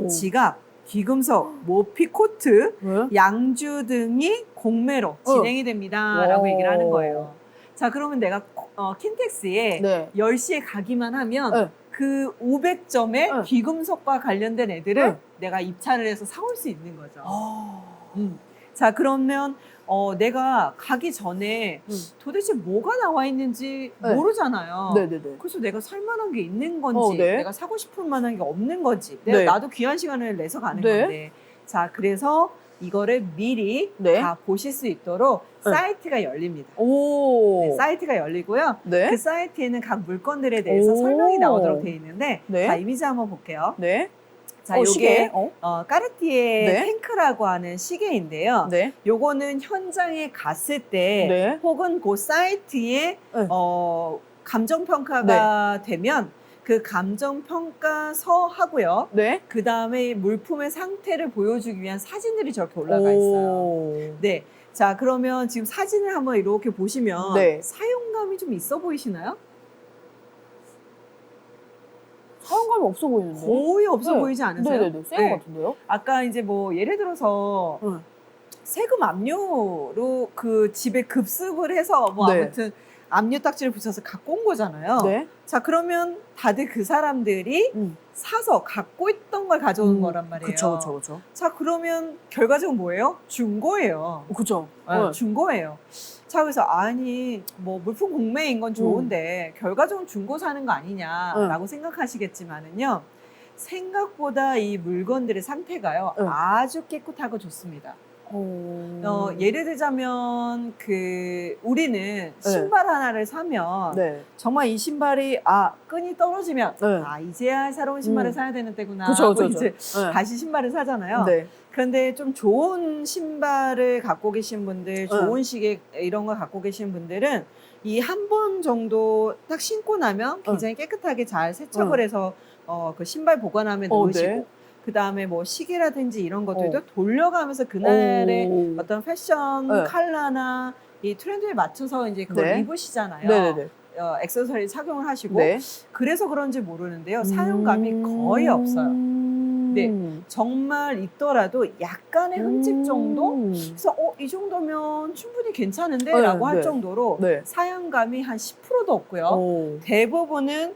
S2: 지갑, 귀금속, 모피 코트, 양주 등이 공매로 진행이 됩니다 라고 얘기를 하는 거예요. 자, 그러면 내가 킨텍스에 10시에 가기만 하면 그 500점의 귀금속과 관련된 애들을 내가 입찰을 해서 사올 수 있는 거죠. 자, 그러면 내가 가기 전에 도대체 뭐가 나와 있는지 모르잖아요. 그래서 내가 살만한 게 있는 건지, 내가 사고 싶을 만한 게 없는 건지, 나도 귀한 시간을 내서 가는 건데. 자, 그래서 이거를 미리 다 보실 수 있도록 사이트가 열립니다. 사이트가 열리고요. 그 사이트에는 각 물건들에 대해서 설명이 나오도록 되어 있는데, 자, 이미지 한번 볼게요. 자, 요게 까르띠에 탱크라고 하는 시계인데요. 요거는 현장에 갔을 때 혹은 그 사이트에 감정평가가 되면 그 감정평가서 하고요. 그 다음에 물품의 상태를 보여주기 위한 사진들이 저렇게 올라가 있어요. 자, 그러면 지금 사진을 한번 이렇게 보시면 사용감이 좀 있어 보이시나요?
S1: 사용감이 없어 보이는데?
S2: 거의 없어 보이지 않으세요?
S1: 센 것 같은데요?
S2: 아까 이제 뭐 예를 들어서 세금 압류로 그 집에 급습을 해서 뭐 아무튼 압류 딱지를 붙여서 갖고 온 거잖아요. 자, 그러면 다들 그 사람들이 사서 갖고 있던 걸 가져오는 거란 말이에요.
S1: 그쵸.
S2: 자, 그러면 결과적으로 뭐예요? 중고예요.
S1: 그쵸.
S2: 중고예요. 자, 그래서 아니 뭐 물품 공매인 건 좋은데 결과적으로 중고 사는 거 아니냐라고 생각하시겠지만은요, 생각보다 이 물건들의 상태가요 아주 깨끗하고 좋습니다. 예를 들자면 우리는 신발 하나를 사면
S1: 네.
S2: 정말 이 신발이 끈이 떨어지면
S1: 네.
S2: 이제야 새로운 신발을 사야 되는 때구나
S1: 그쵸,
S2: 하고
S1: 그쵸,
S2: 이제
S1: 네.
S2: 다시 신발을 사잖아요.
S1: 네.
S2: 그런데 좀 좋은 신발을 갖고 계신 분들, 좋은 시계 이런 걸 갖고 계신 분들은 이 한 번 정도 딱 신고 나면 굉장히 깨끗하게 잘 세척을 해서 그 신발 보관함에 넣으시고
S1: 네.
S2: 그 다음에 뭐 시계라든지 이런 것들도 돌려가면서 그날의 어떤 패션
S1: 네.
S2: 컬러나 이 트렌드에 맞춰서 이제 그걸
S1: 네.
S2: 입으시잖아요.
S1: 네네네.
S2: 액세서리 착용을 하시고
S1: 네.
S2: 그래서 그런지 모르는데요. 사용감이 거의 없어요. 네, 정말 있더라도 약간의 흠집 정도? 그래서 이 정도면 충분히 괜찮은데?
S1: 네,
S2: 라고 할
S1: 네.
S2: 정도로
S1: 네.
S2: 사용감이 한 10%도 없고요. 대부분은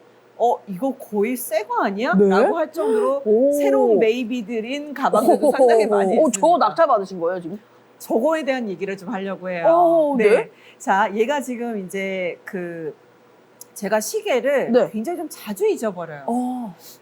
S2: 이거 거의 새 거 아니야?
S1: 네?
S2: 라고 할 정도로 새로운 메이비들인 가방들도 상당히 많이 있습니다.
S1: 저 낙찰 받으신 거예요, 지금?
S2: 저거에 대한 얘기를 좀 하려고 해요.
S1: 네.
S2: 자, 얘가 지금 이제 제가 시계를
S1: 네.
S2: 굉장히 좀 자주 잊어버려요.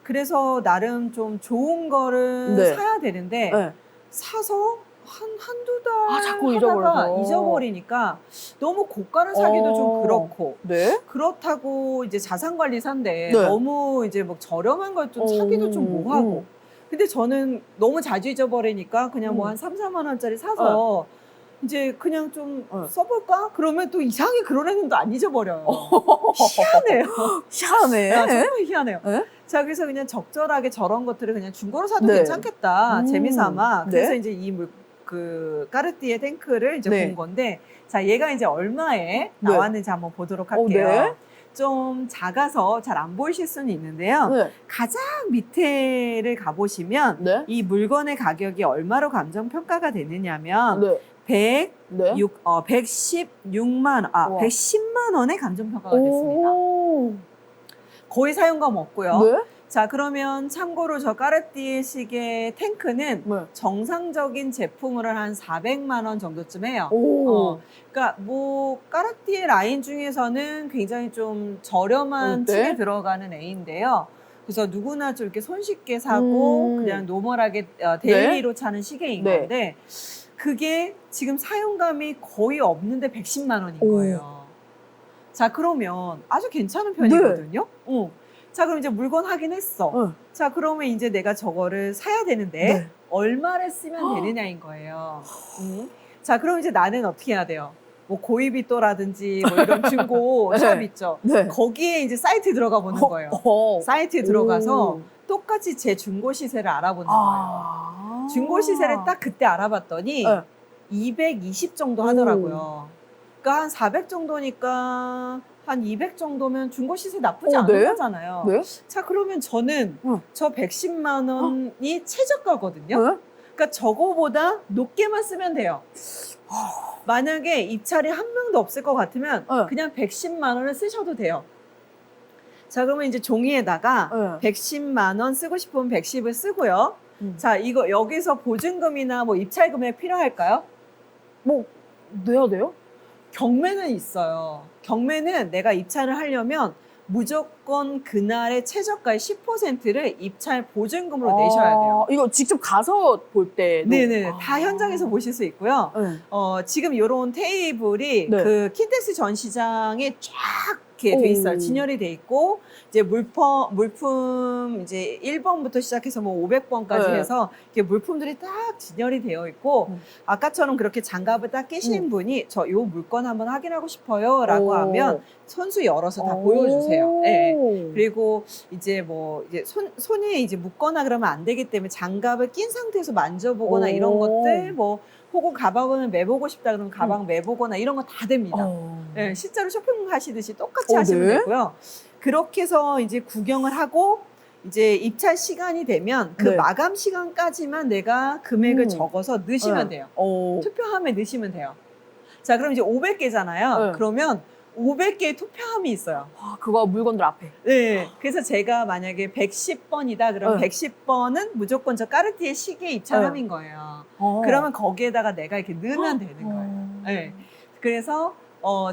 S2: 그래서 나름 좀 좋은 거를
S1: 네.
S2: 사야 되는데
S1: 네.
S2: 사서 한두 달
S1: 자꾸
S2: 하다가
S1: 잊어버려서.
S2: 잊어버리니까 너무 고가를 사기도 좀 그렇고
S1: 네.
S2: 그렇다고 이제 자산관리사인데
S1: 네.
S2: 너무 이제 뭐 저렴한 걸 좀 사기도 좀 뭐하고 근데 저는 너무 자주 잊어버리니까 그냥 뭐 한 3, 4만 원짜리 사서 이제 그냥 좀 써볼까? 그러면 또 이상하게 그런 애는 또 안 잊어버려요. 희한해요.
S1: 희한해.
S2: 정말 희한해요.
S1: 네?
S2: 자, 그래서 그냥 적절하게 저런 것들을 그냥 중고로 사도
S1: 네.
S2: 괜찮겠다. 재미삼아. 그래서
S1: 네.
S2: 이제 까르띠에 탱크를 이제
S1: 네.
S2: 본 건데, 자, 얘가 이제 얼마에
S1: 네.
S2: 나왔는지 한번 보도록 할게요.
S1: 네.
S2: 좀 작아서 잘 안 보이실 수는 있는데요.
S1: 네. 가장
S2: 밑에를 가보시면
S1: 네.
S2: 이 물건의 가격이 얼마로 감정평가가 되느냐면
S1: 네.
S2: 116만 원,
S1: 우와.
S2: 110만 원에 감정평가가 됐습니다. 거의 사용감 없고요.
S1: 네?
S2: 자, 그러면 참고로 저 까르띠에 시계 탱크는
S1: 네.
S2: 정상적인 제품으로 한 400만 원 정도쯤 해요.
S1: 오.
S2: 그러니까 뭐 까르띠에 라인 중에서는 굉장히 좀 저렴한
S1: 네.
S2: 층에 들어가는 A인데요. 그래서 누구나 좀 이렇게 손쉽게 사고 그냥 노멀하게 데일리로 차는 시계인
S1: 네.
S2: 건데 그게 지금 사용감이 거의 없는데 110만 원인 거예요. 자, 그러면 아주 괜찮은 편이거든요. 자, 그럼 이제 물건 확인했어. 자, 그러면 이제 내가 저거를 사야 되는데 얼마를 쓰면 되느냐인 거예요. 자, 그럼 이제 나는 어떻게 해야 돼요? 뭐 고이비또라든지 뭐 이런 중고 샵 있죠. 거기에 이제 사이트에 들어가 보는 거예요. 사이트에 들어가서 똑같이 제 중고 시세를 알아보는 거예요. 중고 시세를 딱 그때 알아봤더니 220 정도 하더라고요. 그러니까 한 400 정도니까 한 200 정도면 중고 시세 나쁘지 않은 거잖아요. 자, 그러면 저는 저 110만 원이 최저가거든요. 그러니까 저거보다 높게만 쓰면 돼요. 만약에 입찰이 한 명도 없을 것 같으면 그냥 110만 원을 쓰셔도 돼요. 자, 그러면 이제 종이에다가 110만 원 쓰고 싶으면 110을 쓰고요. 자, 이거 여기서 보증금이나 뭐 입찰 금액 필요할까요?
S1: 뭐 내야 돼요?
S2: 경매는 있어요. 경매는 내가 입찰을 하려면 무조건 그날의 최저가의 10%를 입찰 보증금으로 내셔야 돼요.
S1: 이거 직접 가서 볼 때도?
S2: 네네. 다 현장에서 보실 수 있고요. 지금 이런 테이블이 그 킨텍스 전시장에 쫙 이렇게 돼 있어요. 진열이 돼 있고 이제 물품 이제 1번부터 시작해서 뭐 500번까지 해서 이렇게 물품들이 딱 진열이 되어 있고 아까처럼 그렇게 장갑을 딱 끼신 분이 저 요 물건 한번 확인하고 싶어요라고 하면 손수 열어서 다 보여주세요. 네. 그리고 이제 뭐 이제 손에 이제 묶거나 그러면 안 되기 때문에 장갑을 낀 상태에서 만져보거나 이런 것들 뭐 혹은 가방을 매보고 싶다 그러면 가방 매보거나 이런 거 다 됩니다. 네, 실제로 쇼핑 하시듯이 똑같이 하시면 되고요. 그렇게 해서 이제 구경을 하고 이제 입찰 시간이 되면 그 마감 시간까지만 내가 금액을 적어서 넣으시면 돼요. 투표함에 넣으시면 돼요. 자, 그럼 이제 500개잖아요. 그러면 500개의 투표함이 있어요.
S1: 그거 물건들 앞에.
S2: 네. 그래서 제가 만약에 110번이다 그러면 110번은 무조건 저 까르띠에 시계 입찰함인 거예요. 그러면 거기에다가 내가 이렇게 넣으면 되는 거예요. 네. 그래서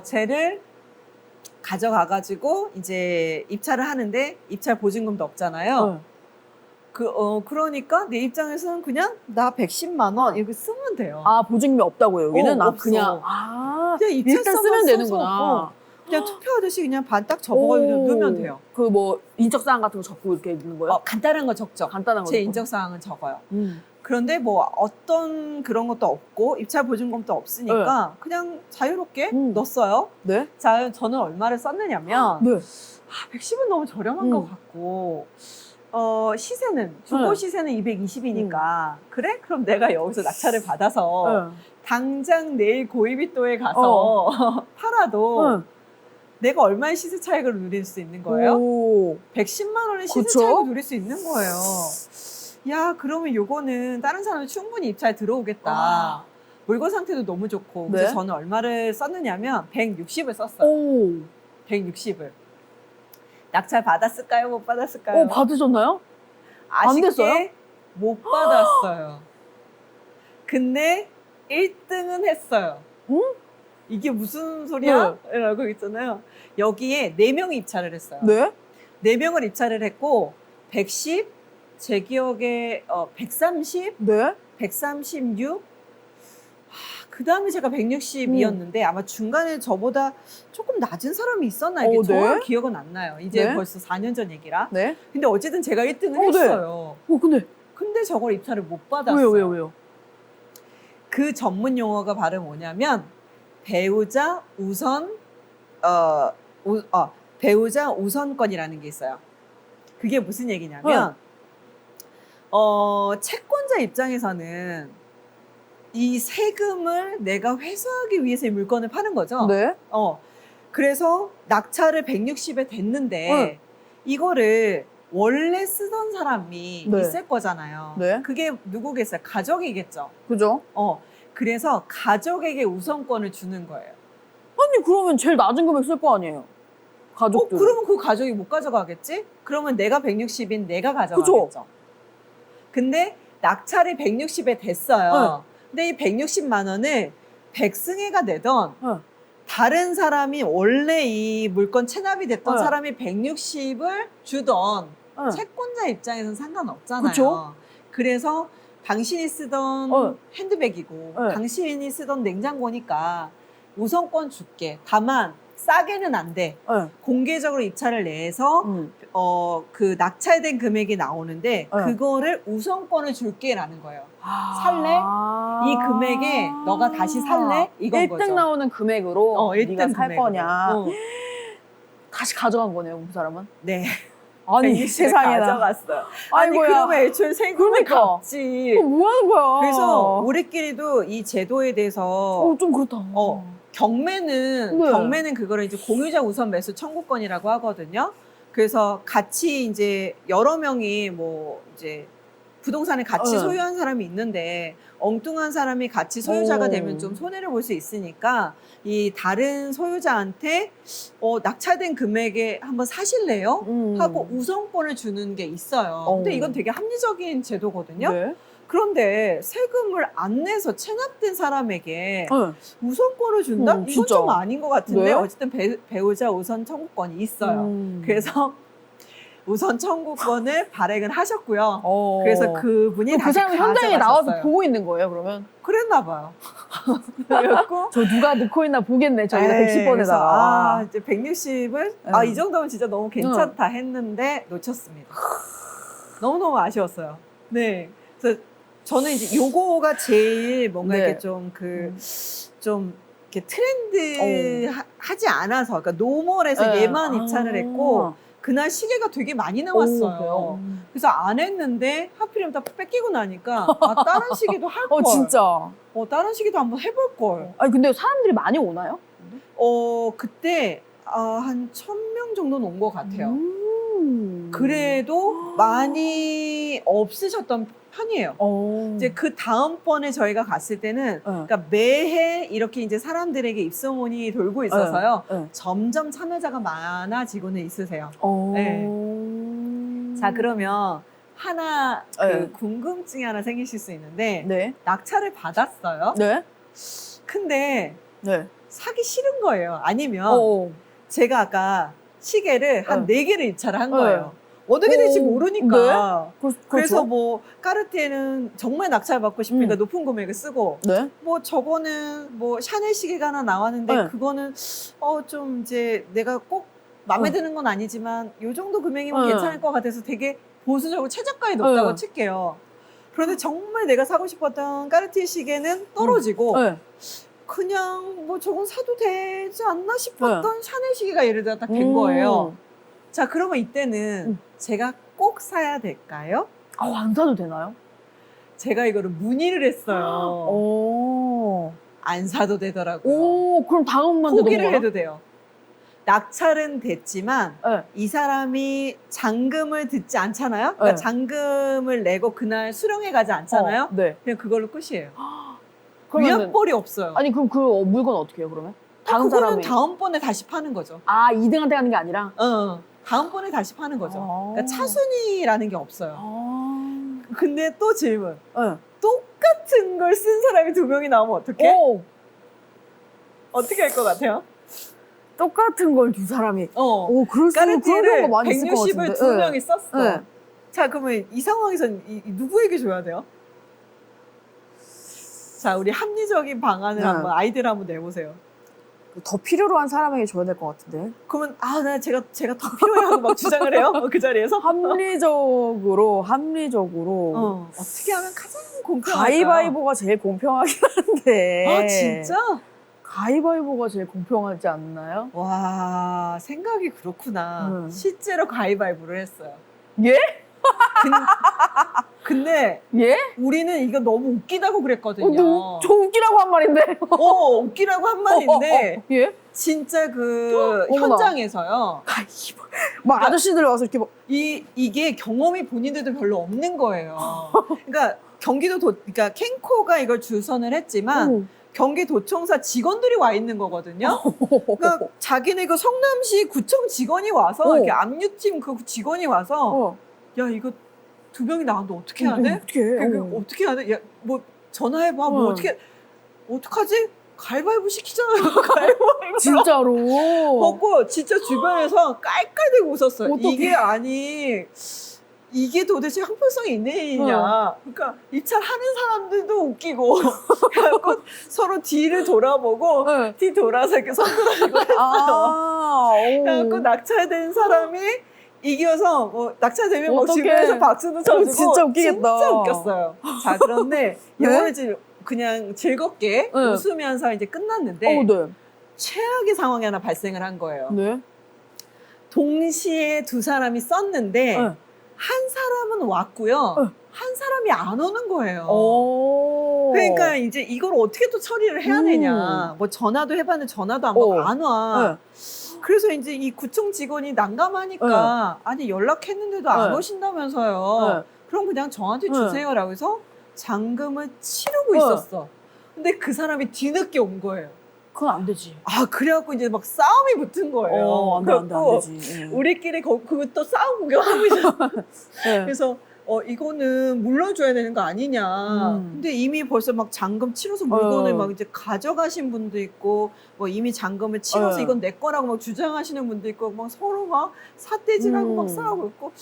S2: 쟤를 가져가가지고 이제 입찰을 하는데 입찰 보증금도 없잖아요. 그러니까 내 입장에서는 그냥 나 110만 원 이렇게 쓰면 돼요.
S1: 아, 보증금이 없다고요, 여기는? 아,
S2: 없어.
S1: 그냥,
S2: 그냥
S1: 일단 쓰면 되는구나.
S2: 그냥 투표하듯이 그냥 반 딱 접어가지고 넣으면 돼요.
S1: 그 뭐, 인적사항 같은 거 적고 이렇게 있는 거예요?
S2: 간단한 거 적죠.
S1: 간단한 거.
S2: 제
S1: 적고.
S2: 인적사항은 적어요.
S1: 음.
S2: 그런데 뭐 어떤 그런 것도 없고 입찰 보증금도 없으니까 그냥 자유롭게 넣었어요.
S1: 네?
S2: 자, 저는 얼마를 썼느냐면
S1: 네.
S2: 110은 너무 저렴한 것 같고 시세는 중고
S1: 네.
S2: 시세는 220이니까 그래? 그럼 내가 여기서 낙찰을 받아서
S1: 네.
S2: 당장 내일 고이비또에 가서 팔아도 내가 얼마의 시세 차익을 누릴 수 있는 거예요?
S1: 오.
S2: 110만 원의 시세
S1: 그쵸?
S2: 차익을 누릴 수 있는 거예요. 야, 그러면 요거는 다른 사람은 충분히 입찰 들어오겠다.
S1: 아.
S2: 물건 상태도 너무 좋고.
S1: 네.
S2: 그래서 저는 얼마를 썼느냐면 160을 썼어요.
S1: 오.
S2: 160을. 낙찰 받았을까요? 못 받았을까요?
S1: 받으셨나요?
S2: 아쉽게
S1: 됐어요?
S2: 못 받았어요. 근데 1등은 했어요.
S1: 응?
S2: 이게 무슨 소리야? 라고 있잖아요. 여기에 4명이 입찰을 했어요.
S1: 네?
S2: 4명을 입찰을 했고 110, 제 기억에 130,
S1: 네?
S2: 136, 그 다음에 제가 160이었는데 아마 중간에 저보다 조금 낮은 사람이 있었나 이게
S1: 네?
S2: 정확한 기억은 안 나요. 이제
S1: 네?
S2: 벌써 4년 전 얘기라.
S1: 네?
S2: 근데 어쨌든 제가 1등을
S1: 네.
S2: 했어요.
S1: 근데
S2: 근데 저걸 입찰을 못 받았어요.
S1: 왜요?
S2: 그 전문 용어가 바로 뭐냐면 배우자 배우자 우선권이라는 게 있어요. 그게 무슨 얘기냐면 채권자 입장에서는 이 세금을 내가 회수하기 위해서 이 물건을 파는 거죠.
S1: 네?
S2: 그래서 낙찰을 160에 됐는데 이거를 원래 쓰던 사람이
S1: 네.
S2: 있을 거잖아요.
S1: 네.
S2: 그게 누구겠어요? 가족이겠죠.
S1: 그죠?
S2: 그래서 가족에게 우선권을 주는 거예요.
S1: 아니, 그러면 제일 낮은 금액 쓸 거 아니에요? 가족들.
S2: 그러면 그 가족이 못 가져가겠지? 그러면 내가 160인 내가 가져가겠죠.
S1: 그죠?
S2: 근데 낙찰이 160에 됐어요. 근데 이 160만 원을 백승혜가 내던 다른 사람이 원래 이 물건 체납이 됐던 사람이 160을 주던 채권자 입장에서는 상관없잖아요.
S1: 그쵸?
S2: 그래서 당신이 쓰던 핸드백이고 당신이 쓰던 냉장고니까 우선권 줄게. 다만 싸게는 안 돼. 공개적으로 입찰을 내서 그 낙찰된 금액이 나오는데 그거를 우선권을 줄게라는 거예요. 살래? 이 금액에 너가 다시 살래? 이건
S1: 1등
S2: 거죠.
S1: 나오는 금액으로
S2: 1등
S1: 네가 살
S2: 금액으로.
S1: 거냐. 다시 가져간 거네요, 그 사람은.
S2: 네.
S1: 아니, 세상에나.
S2: 가져갔어요. 아니,
S1: 아이고야.
S2: 그러면 애초에 세금을
S1: 그러니까.
S2: 갚지.
S1: 뭐 하는 거야?
S2: 그래서 우리끼리도 이 제도에 대해서
S1: 좀 그렇다.
S2: 경매는 그거를 이제 공유자 우선 매수 청구권이라고 하거든요. 그래서 같이 이제 여러 명이 뭐 이제 부동산을 같이 소유한 사람이 있는데 엉뚱한 사람이 같이 소유자가 되면 좀 손해를 볼 수 있으니까 이 다른 소유자한테 낙찰된 금액에 한번 사실래요? 하고 우선권을 주는 게 있어요. 근데 이건 되게 합리적인 제도거든요.
S1: 네.
S2: 그런데 세금을 안 내서 체납된 사람에게 우선권을 준다? 이건
S1: 진짜.
S2: 좀 아닌 것 같은데
S1: 네?
S2: 어쨌든 배우자 우선 청구권이 있어요. 그래서 우선 청구권을 발행을 하셨고요. 그래서 그분이
S1: 그
S2: 다시
S1: 사람은 현장에 나와서
S2: 가져가셨어요.
S1: 보고 있는 거예요, 그러면?
S2: 그랬나 봐요. 그래갖고
S1: 저 누가 넣고 있나 보겠네, 저기다 110번에다가.
S2: 이제 160을 이 정도면 진짜 너무 괜찮다 했는데 놓쳤습니다. 너무너무 아쉬웠어요. 네. 그래서 저는 이제 요거가 제일 뭔가 이렇게 좀 좀 이렇게 트렌드 하지 않아서, 그러니까 노멀해서 얘만 입찰을 했고, 그날 시계가 되게 많이 나왔어요. 그래서 안 했는데 하필이면 다 뺏기고 나니까 다른 시계도 할 걸.
S1: 진짜.
S2: 다른 시계도 한번 해볼 걸.
S1: 아니, 근데 사람들이 많이 오나요?
S2: 그때 한 1000명 정도는 온 것 같아요. 그래도 많이 없으셨던 편이에요. 이제 그 다음번에 저희가 갔을 때는 그러니까 매해 이렇게 이제 사람들에게 입소문이 돌고 있어서요. 점점 참여자가 많아지고는 있으세요. 네. 자, 그러면 하나 궁금증이 하나 생기실 수 있는데 낙찰을 받았어요. 근데 사기 싫은 거예요. 아니면 제가 아까 시계를 한 4개를 입찰을 한 거예요. 어떻게 될지
S1: 오,
S2: 모르니까.
S1: 그래서
S2: 그래서 뭐 까르띠에는 정말 낙찰 받고 싶으니까
S1: 음.
S2: 높은 금액을 쓰고
S1: 네.
S2: 뭐 저거는 뭐 샤넬 시계가 하나 나왔는데
S1: 네.
S2: 그거는 좀 이제 내가 꼭 마음에 드는 건 아니지만 요 정도 금액이면
S1: 네.
S2: 괜찮을 것 같아서 되게 보수적으로 최저가에 높다고
S1: 네.
S2: 칠게요. 그런데 정말 내가 사고 싶었던 까르띠에 시계는 떨어지고
S1: 네.
S2: 그냥 뭐 저건 사도 되지 않나 싶었던 샤넬 시계가 예를 들어 딱 된 거예요. 자, 그러면 이때는 제가 꼭 사야 될까요?
S1: 안 사도 되나요?
S2: 제가 이거를 문의를 했어요.
S1: 오.
S2: 안 사도 되더라고요.
S1: 오, 그럼 다음만
S2: 포기를 해도 돼요. 낙찰은 됐지만
S1: 네.
S2: 이 사람이 잔금을 듣지 않잖아요. 그러니까
S1: 네.
S2: 잔금을 내고 그날 수령해 가지 않잖아요.
S1: 네.
S2: 그냥 그걸로 끝이에요.
S1: 그러면은
S2: 위약벌이 없어요.
S1: 아니 그럼 그 물건 어떻게 해요 그러면? 다른
S2: 그거는
S1: 사람이
S2: 다음번에 다시 파는 거죠.
S1: 2등한테 가는 게 아니라?
S2: 다음번에 다시 파는 거죠.
S1: 아.
S2: 그러니까 차순위라는 게 없어요.
S1: 아.
S2: 근데 또 질문.
S1: 네.
S2: 똑같은 걸 쓴 사람이 2명이 나오면 어떡해?
S1: 오,
S2: 어떻게 할 것 같아요?
S1: 똑같은 걸 두 사람이. 오, 그럴 수 그런
S2: 까르띠에를
S1: 경우가 많이 있을 것
S2: 160을
S1: 같은데.
S2: 2명이 썼어.
S1: 네.
S2: 자, 그러면 이 상황에서는 누구에게 줘야 돼요? 자, 우리 합리적인 방안을
S1: 네.
S2: 한번 아이디어를 한번 내보세요.
S1: 더 필요로 한 사람에게 줘야 될 것 같은데.
S2: 그러면 나 제가 더 필요해 하고 막 주장을 해요. 그 자리에서.
S1: 합리적으로
S2: 어떻게 하면 가장 공평할까요?
S1: 가위바위보가 제일 공평하긴 한데.
S2: 아, 진짜?
S1: 가위바위보가 제일 공평하지 않나요?
S2: 와, 생각이 그렇구나.
S1: 음.
S2: 실제로 가위바위보를 했어요.
S1: 예?
S2: 근데
S1: 예?
S2: 우리는 이거 너무 웃기다고 그랬거든요.
S1: 저 웃기라고 한 말인데.
S2: 웃기라고 한 말인데
S1: 예?
S2: 진짜 그
S1: 어머나.
S2: 현장에서요.
S1: 막 아저씨들 와서 이렇게 막
S2: 이게 경험이 본인들도 별로 없는 거예요. 그러니까 그러니까 캔코가 이걸 주선을 했지만 경기도청사 직원들이 와 있는 거거든요. 그러니까 자기네 그 성남시 구청 직원이 와서 이렇게 압류팀 그 직원이 와서 야, 이거 2명이 나왔는데 어떻게 해야 돼?
S1: 어떻게 해?
S2: 어떻게 해야 돼? 야, 뭐 전화해봐. 뭐 어떡하지? 가위바위보 시키잖아요. 가위바위보.
S1: 진짜로.
S2: 보고 진짜 주변에서 깔깔대고 웃었어요.
S1: 어떡해.
S2: 이게 도대체 형평성이 있는 일이냐. 그러니까 입찰 하는 사람들도 웃기고 그래갖고 서로 뒤를 돌아보고 뒤 돌아서 이렇게 손들어주고 했어요. 그래갖고 낙찰된 사람이 이겨서 뭐 낙찰되면 막 주변에서 박수도 쳐주고
S1: 진짜 웃기겠다.
S2: 진짜 웃겼어요. 자, 그런데
S1: 네?
S2: 이거는 지금 그냥 즐겁게 웃으면서 이제 끝났는데
S1: 네.
S2: 최악의 상황이 하나 발생을 한 거예요.
S1: 네.
S2: 동시에 2사람이 썼는데 한 사람은 왔고요. 한 사람이 안 오는 거예요. 그러니까 이제 이걸 어떻게 또 처리를 해야 되냐. 뭐 전화도 해봤는데 전화도 안 받고 안 와. 그래서 이제 이 구청 직원이 난감하니까 아니 연락했는데도 안 오신다면서요. 그럼 그냥 저한테 주세요라고 해서 잔금을 치르고 있었어. 근데 그 사람이 뒤늦게 온 거예요.
S1: 그건 안 되지.
S2: 그래갖고 이제 막 싸움이 붙은 거예요.
S1: 안 되지.
S2: 우리끼리 그것도 싸움 구경하고 있었어. 그래서 이거는 물러줘야 되는 거 아니냐. 근데 이미 벌써 막 잔금 치러서 물건을 막 이제 가져가신 분도 있고, 뭐 이미 잔금을 치러서 이건 내 거라고 막 주장하시는 분도 있고, 막 서로 막 삿대질하고 막 싸우고 있고.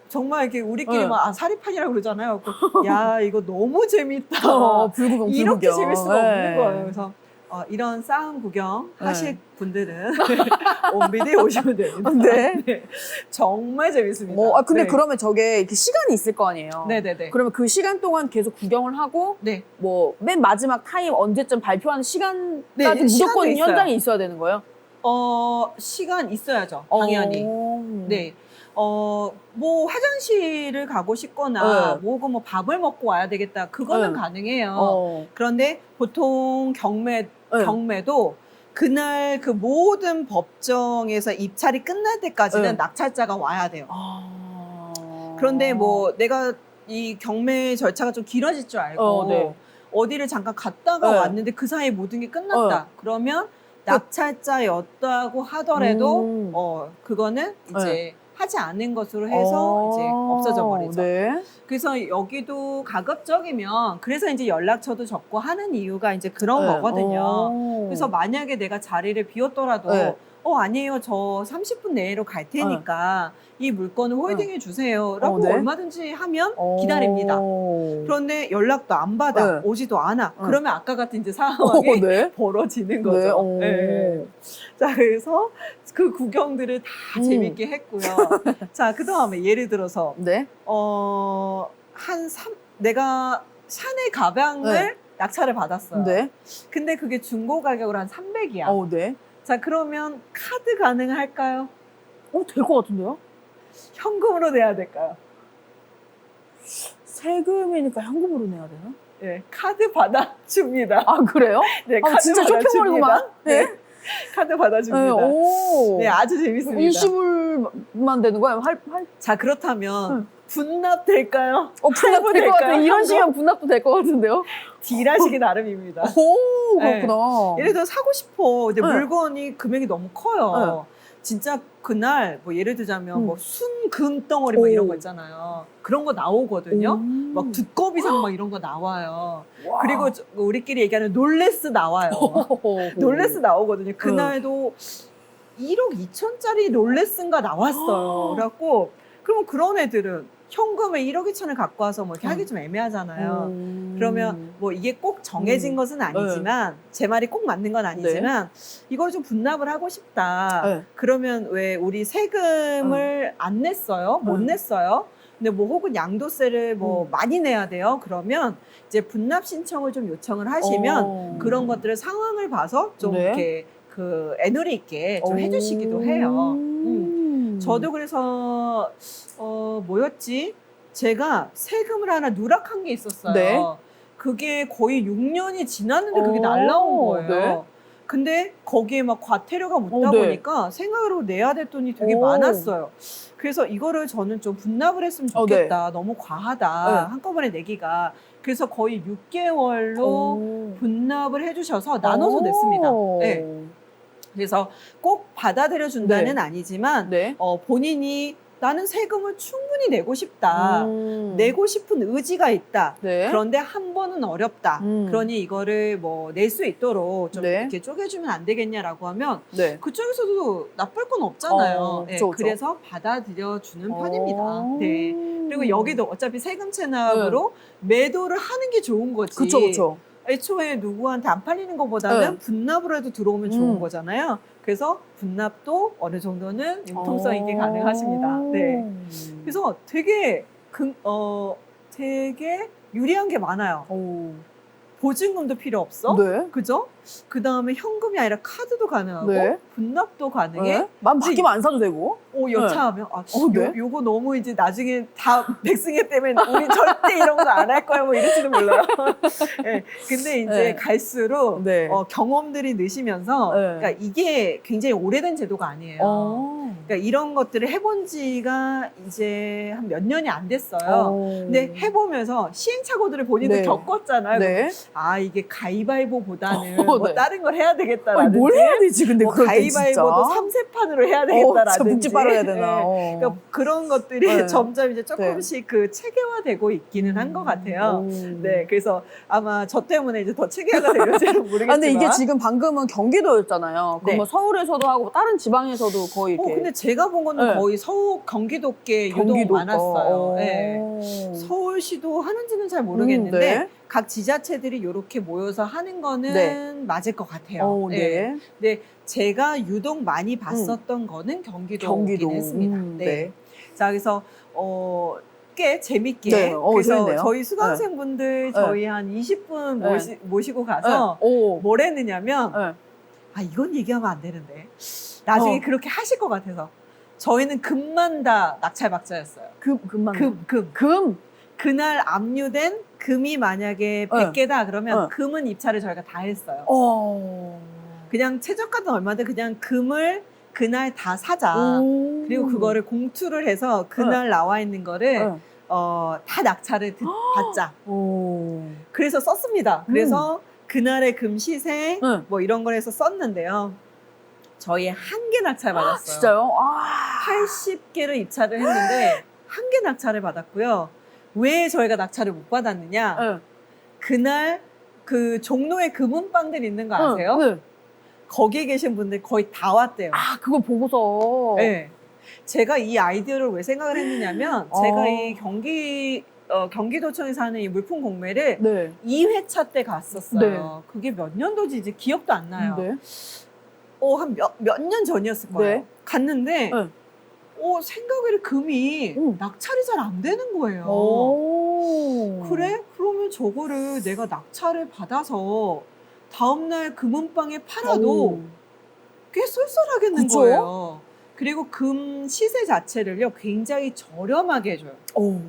S2: 정말 이렇게 우리끼리 막 사리판이라고 그러잖아요. 야, 이거 너무 재밌다.
S1: 불구경.
S2: 이렇게 재밌을 수가 없는 거예요. 그래서 이런 싸움 구경 하실 분들은 온비디에 오시면 됩니다.
S1: 네.
S2: 정말 재밌습니다.
S1: 근데 그러면 저게 이렇게 시간이 있을 거 아니에요?
S2: 네네네.
S1: 그러면 그 시간 동안 계속 구경을 하고, 뭐, 맨 마지막 타임 언제쯤 발표하는 시간까지 무조건 현장에 있어야 되는 거예요?
S2: 시간 있어야죠. 당연히. 네. 뭐 화장실을 가고 싶거나 뭐 밥을 먹고 와야 되겠다. 그거는 가능해요. 그런데 보통 경매도 그날 그 모든 법정에서 입찰이 끝날 때까지는 낙찰자가 와야 돼요. 그런데 뭐 내가 이 경매 절차가 좀 길어질 줄 알고 어디를 잠깐 갔다가 왔는데 그 사이에 모든 게 끝났다. 그러면 낙찰자였다고 하더라도 그거는 이제 하지 않은 것으로 해서 이제 없어져 버리죠. 그래서 여기도 가급적이면 그래서 이제 연락처도 적고 하는 이유가 이제 그런 거거든요. 그래서 만약에 내가 자리를 비웠더라도 아니에요. 저 30분 내로 갈 테니까 이 물건을 홀딩해 주세요. 라고
S1: 네.
S2: 얼마든지 하면 기다립니다. 그런데 연락도 안 받아.
S1: 네.
S2: 오지도 않아.
S1: 네.
S2: 그러면 아까 같은 이제 상황이
S1: 네.
S2: 벌어지는 거죠.
S1: 네.
S2: 네. 자, 그래서 그 구경들을 다 재밌게 했고요. 자, 그 다음에 예를 들어서,
S1: 네.
S2: 내가 샤넬 가방을
S1: 네.
S2: 낙찰을 받았어요.
S1: 네.
S2: 근데 그게 중고 가격으로 한 300이야.
S1: 네.
S2: 자, 그러면 카드 가능할까요?
S1: 될 것 같은데요?
S2: 현금으로 내야 될까요?
S1: 세금이니까 현금으로 내야 되나?
S2: 네, 카드 받아줍니다.
S1: 아, 그래요?
S2: 네,
S1: 아,
S2: 카드
S1: 진짜 쇼핑몰이구만.
S2: 네.
S1: 네.
S2: 카드 받아줍니다.
S1: 오.
S2: 네, 아주 재밌습니다.
S1: 일시불만 되는 거예요?
S2: 자, 그렇다면 분납 될까요?
S1: 분납 될 것 같아요. 이런 식이면 분납도 될 것 같은데요?
S2: 딜하시기 나름입니다.
S1: 오, 그렇구나.
S2: 예를 들어 사고 싶어. 근데
S1: 네.
S2: 물건이 금액이 너무 커요. 진짜 그날 뭐 예를 들자면 뭐 순금 덩어리 막 이런 거 있잖아요. 그런 거 나오거든요. 막 두꺼비상 막 이런 거 나와요.
S1: 와.
S2: 그리고 우리끼리 얘기하는 롤레스 나와요. 롤레스 나오거든요. 그날도 1억 2천짜리 롤레스인가 나왔어요. 그래갖고 그러면 그런 애들은 현금에 1억 2천을 갖고 와서 뭐 이렇게 하기 좀 애매하잖아요. 그러면 뭐 이게 꼭 정해진 것은 아니지만 제 말이 꼭 맞는 건 아니지만 이걸 좀 분납을 하고 싶다. 그러면 왜 우리 세금을 안 냈어요? 못 냈어요? 근데 뭐 혹은 양도세를 뭐 많이 내야 돼요. 그러면 이제 분납 신청을 좀 요청을 하시면 그런 것들을 상황을 봐서 좀 이렇게 그 애누리 있게 좀 해주시기도 해요. 저도 그래서 뭐였지? 제가 세금을 하나 누락한 게 있었어요.
S1: 네.
S2: 그게 거의 6년이 지났는데 그게 날라온 거예요.
S1: 네.
S2: 근데 거기에 막 과태료가 묻다
S1: 네.
S2: 보니까 생각으로 내야 될 돈이 되게 많았어요. 그래서 이거를 저는 좀 분납을 했으면 좋겠다. 너무 과하다. 한꺼번에 내기가. 그래서 거의 6개월로 분납을 해주셔서 나눠서 냈습니다. 네. 그래서 꼭 받아들여 준다는 아니지만 본인이 나는 세금을 충분히 내고 싶다. 내고 싶은 의지가 있다. 그런데 한 번은 어렵다. 그러니 이거를 뭐 낼 수 있도록 좀 이렇게 쪼개주면 안 되겠냐라고 하면 그쪽에서도 나쁠 건 없잖아요.
S1: 그쵸.
S2: 그래서 받아들여 주는 편입니다. 네. 그리고 여기도 어차피 세금 체납으로 매도를 하는 게 좋은 거지.
S1: 그쵸.
S2: 애초에 누구한테 안 팔리는 것보다는 분납으로 해도 들어오면 좋은 거잖아요. 그래서 분납도 어느 정도는 융통성 있게 가능하십니다. 네. 그래서 되게 되게 유리한 게 많아요. 보증금도 필요 없어. 그죠? 그 다음에 현금이 아니라 카드도 가능하고 분납도 가능해.
S1: 맘 바뀌면 안 사도 되고.
S2: 여차하면 요거 너무 이제 나중에 다 백승혜 때문에 우리 절대 이런 거 안 할 거야 뭐 이럴지도 몰라요. 근데 이제 갈수록 경험들이 느시면서 그러니까 이게 굉장히 오래된 제도가 아니에요. 그러니까 이런 것들을 해본 지가 이제 한 몇 년이 안 됐어요. 근데 해보면서 시행착오들을 본인도 겪었잖아요. 이게 가위바위보보다는 뭐 다른 걸 해야 되겠다라든지
S1: 뭘 해야 되지 근데
S2: 뭐
S1: 그럴 때
S2: 가위바위보도
S1: 진짜
S2: 3세판으로 해야 되겠다라든지
S1: 묵지 빨아야 되나.
S2: 그러니까 그런 것들이 점점 이제 조금씩 그 체계화되고 있기는 한 것 같아요. 네, 그래서 아마 저 때문에 이제 더 체계화가 되는지는 모르겠지만.
S1: 근데 이게 지금 방금은 경기도였잖아요. 그럼 뭐 서울에서도 하고 다른 지방에서도 거의 이렇게.
S2: 근데 제가 본 거는 거의 경기도께 유독 많았어요. 서울시도 하는지는 잘 모르겠는데 각 지자체들이 이렇게 모여서 하는 거는 맞을 것 같아요. 근데 제가 유독 많이 봤었던 거는 경기도긴 했습니다. 자, 그래서 꽤 재밌게 그래서
S1: 재밌네요.
S2: 저희 수강생분들 저희 한 20분 모시고 가서 뭘 했느냐면 이건 얘기하면 안 되는데 나중에 그렇게 하실 것 같아서 저희는 금만 다 낙찰박자였어요.
S1: 금만.
S2: 금. 그날 압류된 금이 만약에 100개다 그러면 금은 입찰을 저희가 다 했어요. 그냥 최저가는 얼마든 그냥 금을 그날 다 사자. 그리고 그거를 공투를 해서 그날 나와 있는 거를 다 낙찰을 받자. 그래서 썼습니다. 그래서 그날의 금 시세 뭐 이런 걸 해서 썼는데요. 저희 한 개 낙찰 받았어요.
S1: 진짜요?
S2: 80개를 입찰을 했는데 한 개 낙찰을 받았고요. 왜 저희가 낙찰을 못 받았느냐? 그날 그 종로에 금은방들 있는 거 아세요? 거기에 계신 분들 거의 다 왔대요.
S1: 아, 그걸 보고서.
S2: 네. 제가 이 아이디어를 왜 생각을 했느냐면 제가 이 경기도청에서 하는 이 물품 공매를
S1: 네.
S2: 2회차 때 갔었어요.
S1: 네.
S2: 그게 몇 년도지 이제 기억도 안 나요.
S1: 네.
S2: 한 몇 년 전이었을 거예요.
S1: 네.
S2: 갔는데
S1: 네.
S2: 생각외로 금이
S1: 오.
S2: 낙찰이 잘 안 되는 거예요.
S1: 오.
S2: 그래? 그러면 저거를 내가 낙찰을 받아서 다음날 금은방에 팔아도
S1: 오.
S2: 꽤 쏠쏠하겠는
S1: 그쵸?
S2: 거예요. 그리고 금 시세 자체를요 굉장히 저렴하게 해줘요.
S1: 오.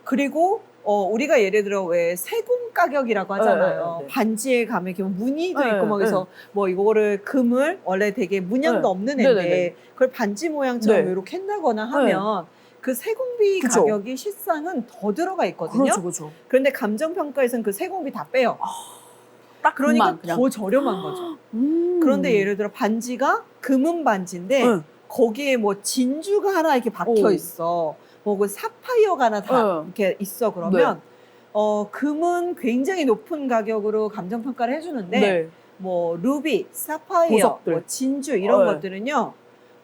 S2: 그리고 우리가 예를 들어 왜 세금 가격이라고 하잖아요.
S1: 네.
S2: 반지에 가면 이렇게 무늬도
S1: 네,
S2: 있고 막 그래서 뭐 이거를 금을 원래 되게 문양도
S1: 네.
S2: 없는
S1: 네,
S2: 애인데
S1: 네, 네.
S2: 그걸 반지 모양처럼
S1: 네.
S2: 이렇게 한다거나 하면 그 세공비
S1: 그쵸.
S2: 가격이 실상은 더 들어가 있거든요.
S1: 그렇죠, 그렇죠.
S2: 그런데 감정평가에서는 그 세공비 다 빼요.
S1: 딱
S2: 그러니까
S1: 금만 그냥.
S2: 더 저렴한 거죠. 그런데 예를 들어 반지가 금은 반지인데
S1: 응.
S2: 거기에 뭐 진주가 하나 이렇게 박혀
S1: 오.
S2: 있어. 뭐 그 사파이어가 하나 다
S1: 응.
S2: 이렇게 있어. 그러면 금은 굉장히 높은 가격으로 감정 평가를 해주는데
S1: 네.
S2: 뭐 루비, 사파이어,
S1: 보석들.
S2: 뭐 진주 이런
S1: 네.
S2: 것들은요.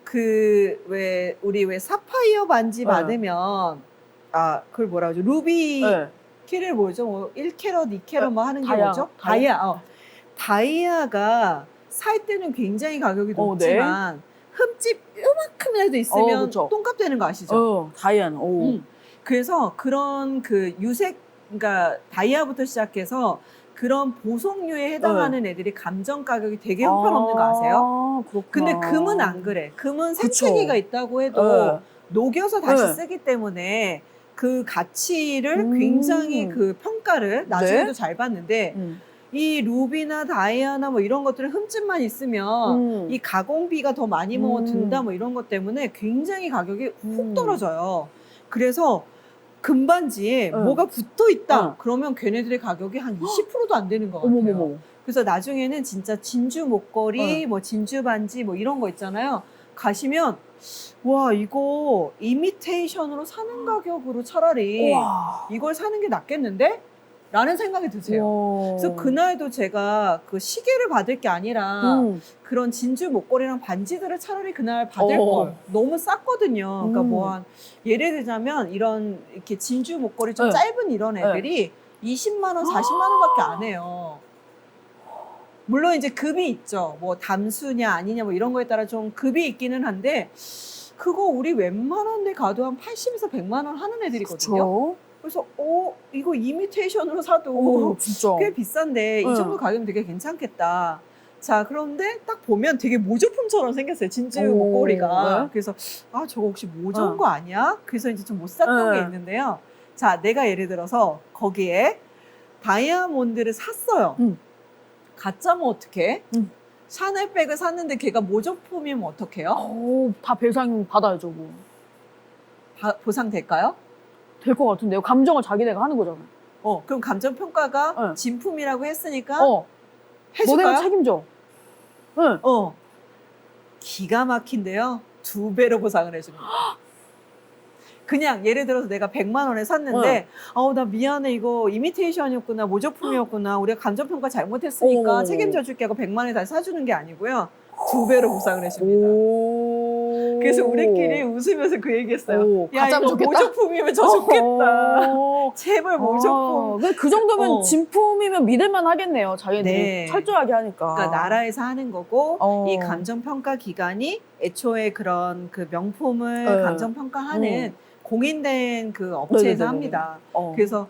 S2: 그 왜 우리 왜 사파이어 반지
S1: 네.
S2: 받으면 그걸 뭐라 그러죠? 루비
S1: 네.
S2: 키를 뭐죠? 뭐 1캐럿, 2캐럿 뭐 하는 게
S1: 다이아.
S2: 뭐죠? 다이아가 살 때는 굉장히 가격이
S1: 네.
S2: 높지만 흠집 요만큼이라도 있으면
S1: 그쵸.
S2: 똥값 되는 거 아시죠?
S1: 다이아는. 오.
S2: 그래서 그런 그 유색, 그러니까 다이아부터 시작해서 그런 보석류에 해당하는 애들이 감정 가격이 되게 형편없는 거 아세요?
S1: 그렇구나.
S2: 근데 금은 안 그래. 금은
S1: 그쵸.
S2: 생채기가 있다고 해도
S1: 네.
S2: 녹여서 다시
S1: 네.
S2: 쓰기 때문에 그 가치를
S1: 음.
S2: 굉장히 그 평가를 나중에도
S1: 네?
S2: 잘 받는데 이 루비나 다이아나 뭐 이런 것들은 흠집만 있으면 이 가공비가 더 많이 뭐 든다 뭐 이런 것 때문에 굉장히 가격이 훅 떨어져요. 그래서 금반지에 뭐가 붙어 있다. 그러면 걔네들의 가격이 한 20%도 안 되는 것 같아요.
S1: 어머머머.
S2: 그래서 나중에는 진짜 진주 목걸이, 뭐 진주 반지 뭐 이런 거 있잖아요. 가시면 와 이거 이미테이션으로 사는 가격으로 차라리
S1: 우와.
S2: 이걸 사는 게 낫겠는데? 라는 생각이 드세요.
S1: 우와.
S2: 그래서 그날도 제가 그 시계를 받을 게 아니라 그런 진주 목걸이랑 반지들을 차라리 그날 받을 걸. 너무 쌌거든요. 그러니까 뭐 한 예를 들자면 이런 이렇게 진주 목걸이 좀 짧은 이런 애들이 20만 원, 40만 원밖에 안 해요. 물론 이제 급이 있죠. 뭐 담수냐 아니냐 뭐 이런 거에 따라 좀 급이 있기는 한데 그거 우리 웬만한 데 가도 한 80에서 100만 원 하는 애들이거든요.
S1: 그쵸?
S2: 그래서 이거 이미테이션으로 사도
S1: 진짜.
S2: 꽤 비싼데 이 정도 가격이면 되게 괜찮겠다. 자, 그런데 딱 보면 되게 모조품처럼 생겼어요. 진주 목걸이가.
S1: 네.
S2: 그래서 저거 혹시 모조인 거 아니야? 그래서 이제 좀 못 샀던 게 있는데요. 자, 내가 예를 들어서 거기에 다이아몬드를 샀어요. 가짜면 어떡해? 샤넬백을 샀는데 걔가 모조품이면 어떡해요?
S1: 다 배상 받아야죠, 뭐.
S2: 보상 될까요?
S1: 될 것 같은데요. 감정을 자기네가 하는 거잖아요.
S2: 그럼 감정평가가 진품이라고 했으니까
S1: 너네가
S2: 해줄까요?
S1: 책임져. 응.
S2: 기가 막힌데요. 2배로 보상을 해줍니다. 그냥 예를 들어서 내가 100만 원에 샀는데 나 미안해 이거 이미테이션이었구나 모조품이었구나 우리가 감정평가 잘못했으니까 책임져 줄게 하고 100만 원에 다시 사주는 게 아니고요. 2배로 보상을 해줍니다. 그래서 우리끼리 웃으면서 그 얘기했어요. 야 이거
S1: 좋겠다?
S2: 모조품이면 저 좋겠다. 제발 모조품.
S1: 그 정도면 진품이면 믿을만 하겠네요. 자기들이
S2: 네.
S1: 철저하게 하니까.
S2: 그러니까 나라에서 하는 거고 이 감정평가 기관이 애초에 그런 그 명품을 감정평가하는 공인된 그 업체에서 합니다. 그래서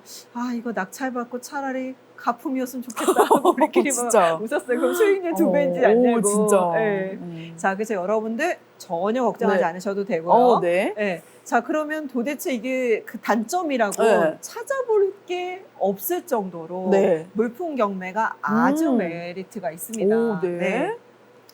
S2: 이거 낙찰받고 차라리 가품이었으면 좋겠다. 우리끼리 막 웃었어요. 그럼 수익률 2배인지 안 내고.
S1: 진짜.
S2: 네. 자, 그래서 여러분들 전혀 걱정하지 않으셔도 되고요.
S1: 네.
S2: 자, 그러면 도대체 이게 그 단점이라고 찾아볼 게 없을 정도로 물품 경매가 아주 메리트가 있습니다. 네.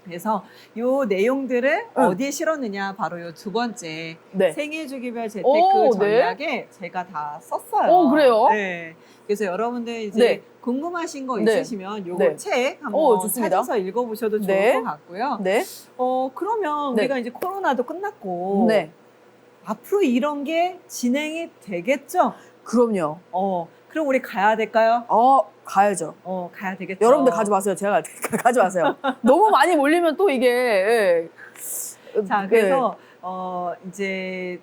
S2: 그래서 요 내용들을 어디에 실었느냐 바로 요 두 번째 생애주기별 재테크 전략에 제가 다 썼어요.
S1: 그래요?
S2: 네. 그래서 여러분들 이제 궁금하신 거 있으시면 요거 책 한번 찾아서 읽어보셔도 좋을 것 같고요. 그러면 우리가 이제 코로나도 끝났고 앞으로 이런 게 진행이 되겠죠?
S1: 그럼요.
S2: 그럼 우리 가야 될까요?
S1: 가야죠.
S2: 가야 되겠죠.
S1: 여러분들 가지 마세요. 제가 갈 테니까 가지 마세요. 너무 많이 몰리면 또 이게
S2: 자, 그래서 이제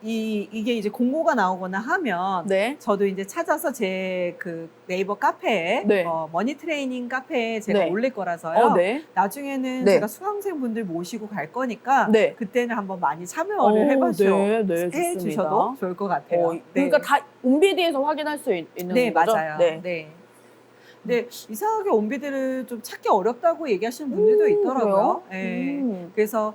S2: 이게 이제 공고가 나오거나 하면
S1: 네.
S2: 저도 이제 찾아서 제 그 네이버 카페에
S1: 네.
S2: 머니 트레이닝 카페에 제가
S1: 네.
S2: 올릴 거라서요.
S1: 네.
S2: 나중에는
S1: 네.
S2: 제가 수강생분들 모시고 갈 거니까
S1: 네.
S2: 그때는 한번 많이 참여를 해 주셔도 좋을 것 같아요.
S1: 그러니까 다 온비디에서 확인할 수 있는
S2: 네,
S1: 거죠?
S2: 맞아요.
S1: 네.
S2: 네. 근데 이상하게 온비들을 좀 찾기 어렵다고 얘기하시는 분들도 있더라고요. 네. 그래서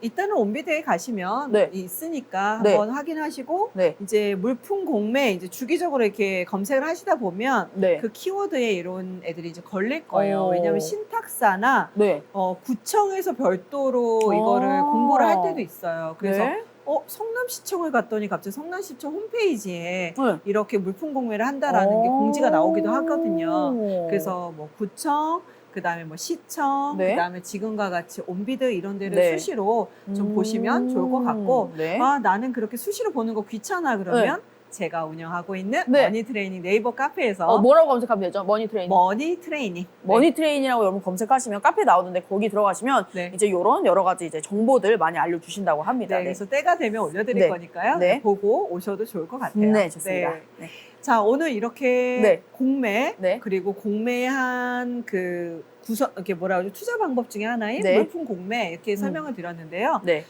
S2: 일단은 온비드에 가시면
S1: 네.
S2: 있으니까
S1: 네.
S2: 한번 확인하시고
S1: 네.
S2: 이제 물품 공매 이제 주기적으로 이렇게 검색을 하시다 보면
S1: 네.
S2: 그 키워드에 이런 애들이 이제 걸릴 거예요.
S1: 오.
S2: 왜냐하면 신탁사나
S1: 네.
S2: 구청에서 별도로 이거를 공고를 할 때도 있어요. 그래서
S1: 네.
S2: 성남시청을 갔더니 갑자기 성남시청 홈페이지에
S1: 네.
S2: 이렇게 물품 공매를 한다라는 게 공지가 나오기도 하거든요. 그래서 뭐 구청, 그다음에 뭐 시청,
S1: 네.
S2: 그다음에 지금과 같이 온비드 이런 데를
S1: 네.
S2: 수시로 좀 보시면 좋을 것 같고
S1: 네.
S2: 나는 그렇게 수시로 보는 거 귀찮아 그러면 제가 운영하고 있는
S1: 네.
S2: 머니 트레이닝 네이버 카페에서
S1: 뭐라고 검색하면 되죠? 머니 트레이닝.
S2: 머니 트레이닝
S1: 머니 트레이닝이라고 여러분 검색하시면 카페 나오는데 거기 들어가시면
S2: 네.
S1: 이제 이런 여러 가지 이제 정보들 많이 알려주신다고 합니다.
S2: 네, 그래서 때가 되면 올려드릴
S1: 네.
S2: 거니까요.
S1: 네.
S2: 보고 오셔도 좋을 것 같아요.
S1: 네, 좋습니다.
S2: 네.
S1: 네.
S2: 자, 오늘 이렇게
S1: 네.
S2: 공매
S1: 네.
S2: 그리고 공매한 그 이렇게 뭐라 그러죠? 투자 방법 중에 하나인
S1: 네.
S2: 물품 공매 이렇게 설명을 드렸는데요.
S1: 네.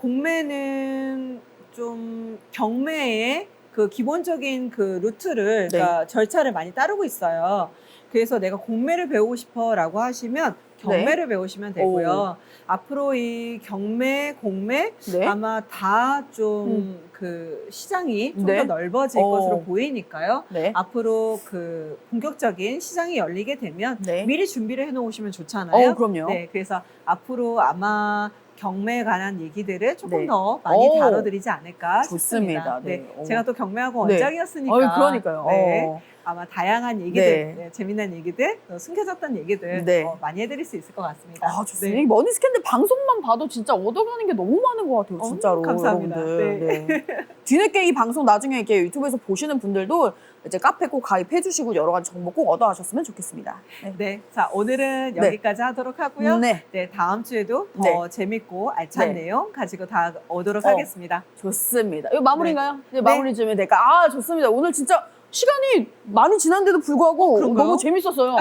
S2: 공매는 좀 경매의 그 기본적인 그 루트를
S1: 네.
S2: 그러니까 절차를 많이 따르고 있어요. 그래서 내가 공매를 배우고 싶어라고 하시면 경매를 배우시면 되고요. 앞으로 이 경매, 공매
S1: 네.
S2: 아마 다 좀 그 시장이 좀 더
S1: 네.
S2: 넓어질 것으로 보이니까요.
S1: 네.
S2: 앞으로 그 본격적인 시장이 열리게 되면
S1: 네.
S2: 미리 준비를 해놓으시면 좋잖아요.
S1: 그럼요.
S2: 네, 그래서 앞으로 아마 경매에 관한 얘기들을 조금
S1: 네.
S2: 더 많이 다뤄드리지 않을까
S1: 좋습니다.
S2: 싶습니다. 네.
S1: 네.
S2: 제가 또 경매하고
S1: 네.
S2: 원장이었으니까.
S1: 그러니까요.
S2: 네. 아마 다양한 얘기들,
S1: 네.
S2: 네, 재미난 얘기들, 또 숨겨졌던 얘기들
S1: 네.
S2: 많이 해드릴 수 있을 것 같습니다.
S1: 좋습니다.
S2: 네.
S1: 이 머니 스캔들 방송만 봐도 진짜 얻어가는 게 너무 많은 것 같아요. 진짜로.
S2: 감사합니다.
S1: 여러분들. 네. 뒤늦게 이 방송 나중에 이렇게 유튜브에서 보시는 분들도 이제 카페 꼭 가입해 주시고 여러 가지 정보 꼭 얻어가셨으면 좋겠습니다. 네.
S2: 네, 자 오늘은
S1: 네.
S2: 여기까지 하도록 하고요.
S1: 네.
S2: 네, 다음 주에도 더 재밌고 알찬
S1: 네.
S2: 내용 가지고 다 오도록 하겠습니다.
S1: 좋습니다. 이거 마무리인가요?
S2: 네.
S1: 이제 마무리 좀 해야 될까? 좋습니다. 오늘 진짜 시간이 많이 지난데도 불구하고
S2: 그런가요?
S1: 너무 재밌었어요.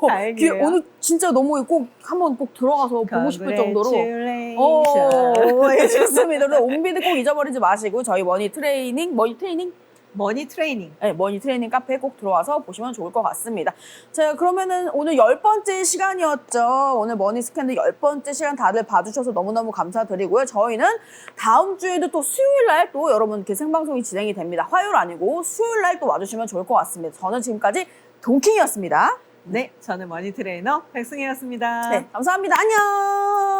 S2: 다행이에요.
S1: 오늘 진짜 너무 꼭 한번 꼭 들어가서 보고 싶을 정도로.
S2: Congratulations.
S1: 예, 좋습니다. 오늘 온비드 꼭 잊어버리지 마시고 저희 머니 트레이닝?
S2: 머니 트레이닝.
S1: 네, 머니 트레이닝 카페에 꼭 들어와서 보시면 좋을 것 같습니다. 자, 그러면은 오늘 10번째 시간이었죠. 오늘 머니 스캔들 10번째 시간 다들 봐주셔서 너무너무 감사드리고요. 저희는 다음 주에도 또 수요일 날 또 여러분 이렇게 생방송이 진행이 됩니다. 화요일 아니고 수요일 날 또 와주시면 좋을 것 같습니다. 저는 지금까지 동킹이었습니다.
S2: 네, 저는 머니 트레이너 백승희였습니다.
S1: 네, 감사합니다. 안녕!